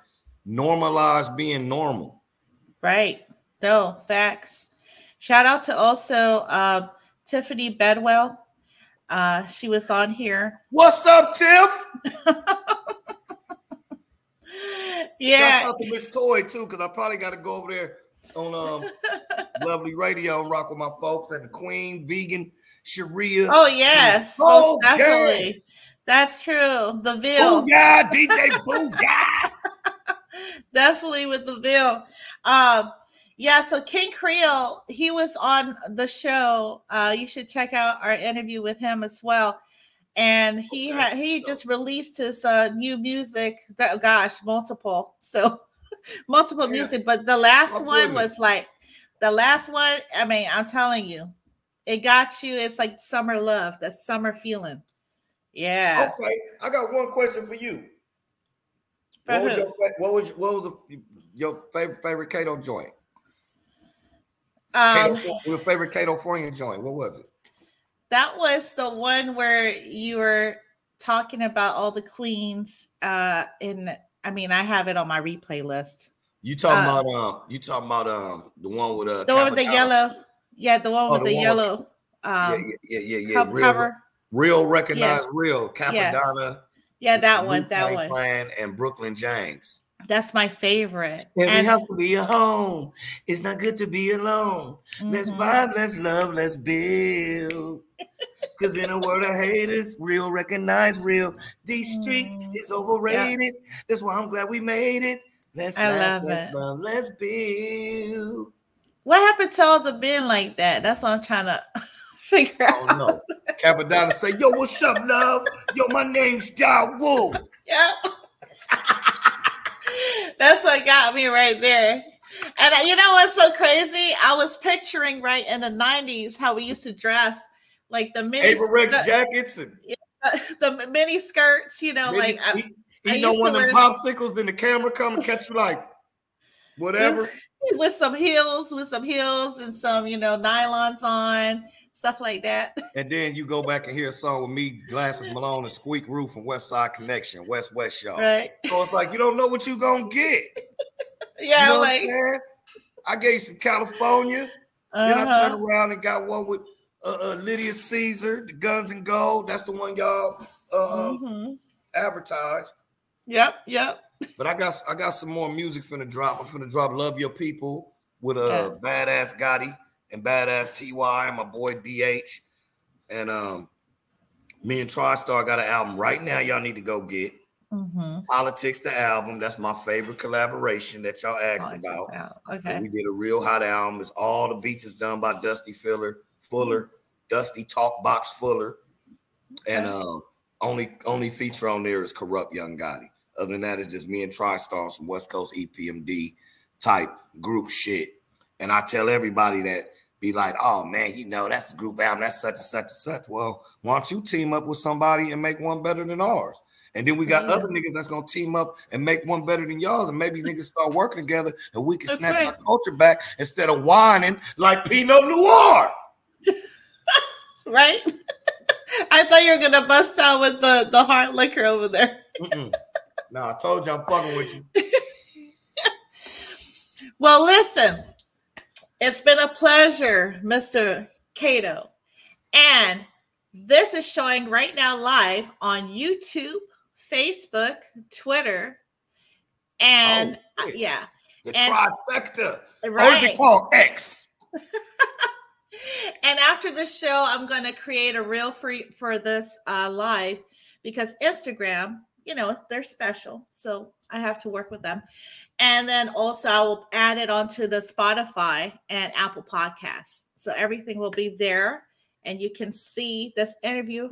normalize being normal. Right. No, facts. Shout out to also Tiffany Bedwell. She was on here. What's up, Tiff? Yeah. Shout out to Miss Toy too, because I probably got to go over there on Lovely Radio and rock with my folks and the Queen, Vegan, Sharia. Oh yes, most definitely. That's true. The Ville. Booyah, DJ Booyah. Definitely with the Ville. Yeah, so King Creole, he was on the show. You should check out our interview with him as well. And he just released his new music. Gosh, multiple. So multiple music. But the last one was like I mean, I'm telling you, it got you. It's like summer love, that summer feeling. Yeah. Okay, I got one question for you. What was your favorite Ktoe joint? Your favorite Ktoefornia joint? What was it? That was the one where you were talking about all the queens. I mean, I have it on my replay list. You talking about the one with the one with the yellow. Yeah, the one with the yellow. Yeah. Cover. Real recognize real. Capadonna. Yes. Yeah, that one. And Brooklyn James. That's my favorite. And we have to be at home. It's not good to be alone. Let's vibe, let's love, let's build. Because in a world of haters, real recognize real. These streets is overrated. Yeah. That's why I'm glad we made it. Let's love, let's build. What happened to all the men like that? That's what I'm trying to figure out. Oh no. Capadonna say, yo, what's up, love? Yo, my name's Jayo. Yeah. That's what got me right there. And you know what's so crazy? I was picturing right in the 90s how we used to dress, like the mini jackets and the mini skirts, you know, like you know, one of them popsicles, then the camera come and catch you like whatever. With some heels and some, you know, nylons on, stuff like that. And then you go back and hear a song with me, Glasses Malone, and Squeak Roof from West Side Connection, West y'all. Right. So it's like you don't know what you gonna get. Yeah, you know like what I'm saying? I gave you some California. Then I turned around and got one with Lydia Caesar, the Guns and Gold. That's the one y'all advertised. Yep. But I got some more music finna drop. I'm finna drop Love Your People with a badass Gotti and badass TY and my boy DH. And me and TriStar got an album right now y'all need to go get. Politics, the album. That's my favorite collaboration that y'all asked about. Okay. We did a real hot album. It's all the beats is done by Dusty Fuller, Dusty Talkbox Fuller. And only feature on there is Kurupt Young Gotti. Other than that, it's just me and TriStar, some West Coast EPMD type group shit. And I tell everybody that be like, oh man, you know, that's a group album, that's such and such and such. Well, why don't you team up with somebody and make one better than ours? And then we got other niggas that's gonna team up and make one better than y'all. And maybe niggas start working together and we can snatch our culture back instead of whining like Pinot Noir. Right? I thought you were gonna bust out with the hard liquor over there. No, I told you I'm fucking with you. Well, listen, it's been a pleasure, Mr. Ktoe. And this is showing right now live on YouTube, Facebook, Twitter, and the trifecta. Right. Or is it called X? And after the show, I'm going to create a reel for this live because Instagram, you know, they're special. So I have to work with them. And then also I will add it onto the Spotify and Apple Podcasts. So everything will be there. And you can see this interview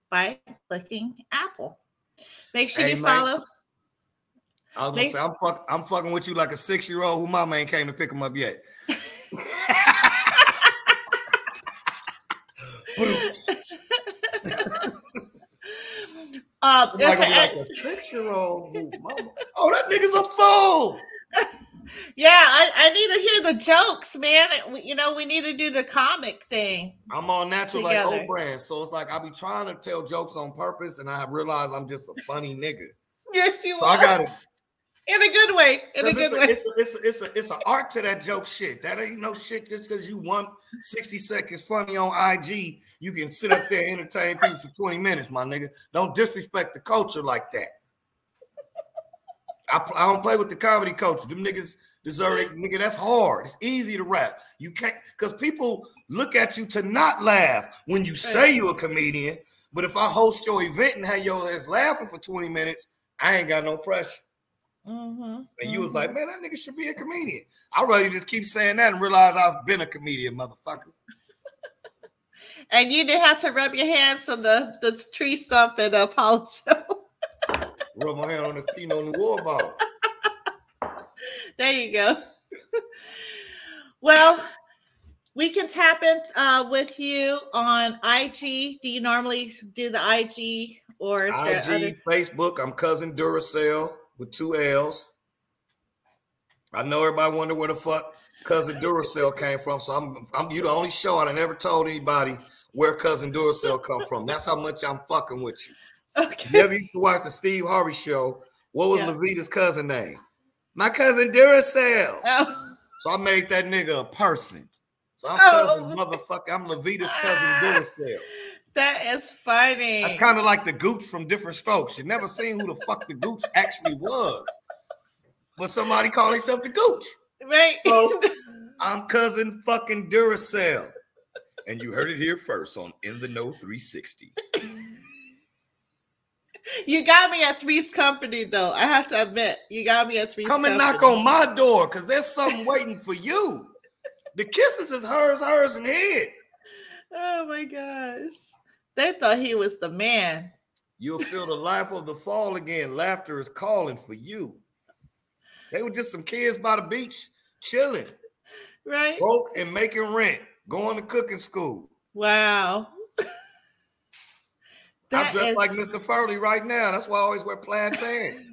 by clicking Apple. Make sure you follow. I was going to say, I'm fucking with you like a 6-year-old who mama ain't came to pick him up yet. Like a 6-year-old who mama. Oh, that nigga's a fool. Yeah, I need to hear the jokes, man. You know, we need to do the comic thing. I'm all natural together. Like O'Brien. So it's like I be trying to tell jokes on purpose, and I realize I'm just a funny nigga. Yes, you are. I got it. In a good way. In a good way. It's an art to that joke shit. That ain't no shit just because you want 60 seconds funny on IG. You can sit up there and entertain people for 20 minutes, my nigga. Don't disrespect the culture like that. I don't play with the comedy culture. Them niggas deserve it. Nigga, that's hard. It's easy to rap. You can't, because people look at you to not laugh when you say you're a comedian, But if I host your event and have your ass laughing for 20 minutes, I ain't got no pressure. And you was like, man, that nigga should be a comedian. I'd rather just keep saying that and realize I've been a comedian, motherfucker. And you didn't have to rub your hands on the tree stump at the Apollo show. Rub my hand on the Pinot Noir bottle. There you go. Well, we can tap in with you on IG. Do you normally do the IG or is there IG, Facebook? I'm Cousin Duracell with 2 L's. I know everybody wonder where the fuck Cousin Duracell came from, so I'm you the only show I never told anybody where Cousin Duracell come from. That's how much I'm fucking with you. Okay. You ever used to watch the Steve Harvey show? What was Levita's cousin name? My cousin Duracell. Oh. So I made that nigga a person. So I'm cousin motherfucker. I'm Levita's cousin Duracell. That is funny. That's kind of like the Gooch from Different Strokes. You never seen who the fuck the Gooch actually was. But somebody called himself the Gooch. Right. So I'm cousin fucking Duracell. And you heard it here first on In the Know 360. You got me at Three's Company, though. I have to admit, you got me at Three's Company. Come and knock on my door, because there's something waiting for you. The kisses is hers, and his. Oh, my gosh. They thought he was the man. You'll feel the life of the fall again. Laughter is calling for you. They were just some kids by the beach, chilling. Right. Broke and making rent. Going to cooking school. Wow. I'm dressed like Mr. Furley right now. That's why I always wear plaid pants.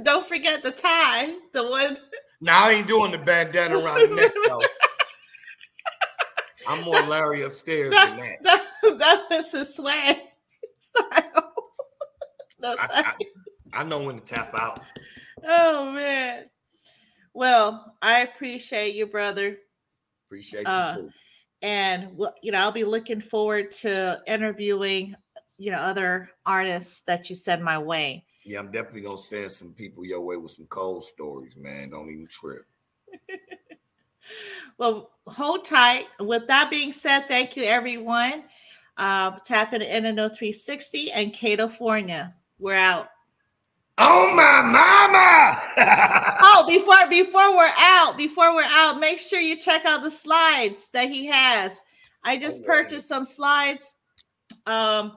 Don't forget the tie. The one. No, I ain't doing the bandana around the neck, though. I'm more Larry upstairs than that. That was his swag style. No tie. I know when to tap out. Oh, man. Well, I appreciate you, brother. Appreciate you, too. And, I'll be looking forward to interviewing, other artists that you send my way. Yeah, I'm definitely going to send some people your way with some cold stories, man. Don't even trip. Well, hold tight. With that being said, thank you, everyone. Tap into NNO 360 and Ktoefornia. We're out. Oh, my mama! Oh, before we're out, make sure you check out the slides that he has. I just purchased some slides, and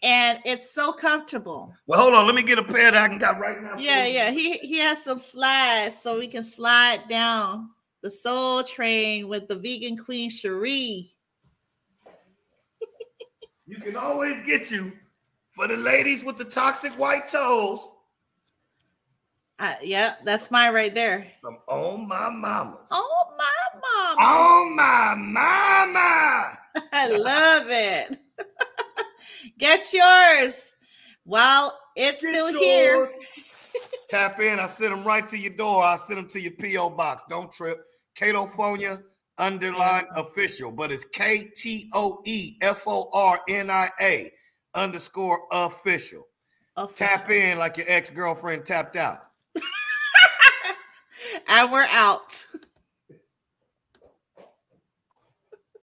it's so comfortable. Well, hold on, let me get a pair that I can got right now. Yeah. He has some slides so we can slide down the Soul Train with the vegan queen Cherie. You can always get you for the ladies with the toxic white toes. Yeah, that's mine right there. From Oh My Mamas. Oh My Mama. Oh My Mama. I love it. Get yours while it's still here. Tap in. I send them right to your door. I send them to your P.O. box. Don't trip. Ktoefornia _official. But it's KTOEFORNIA _official. Tap in like your ex-girlfriend tapped out. And we're out.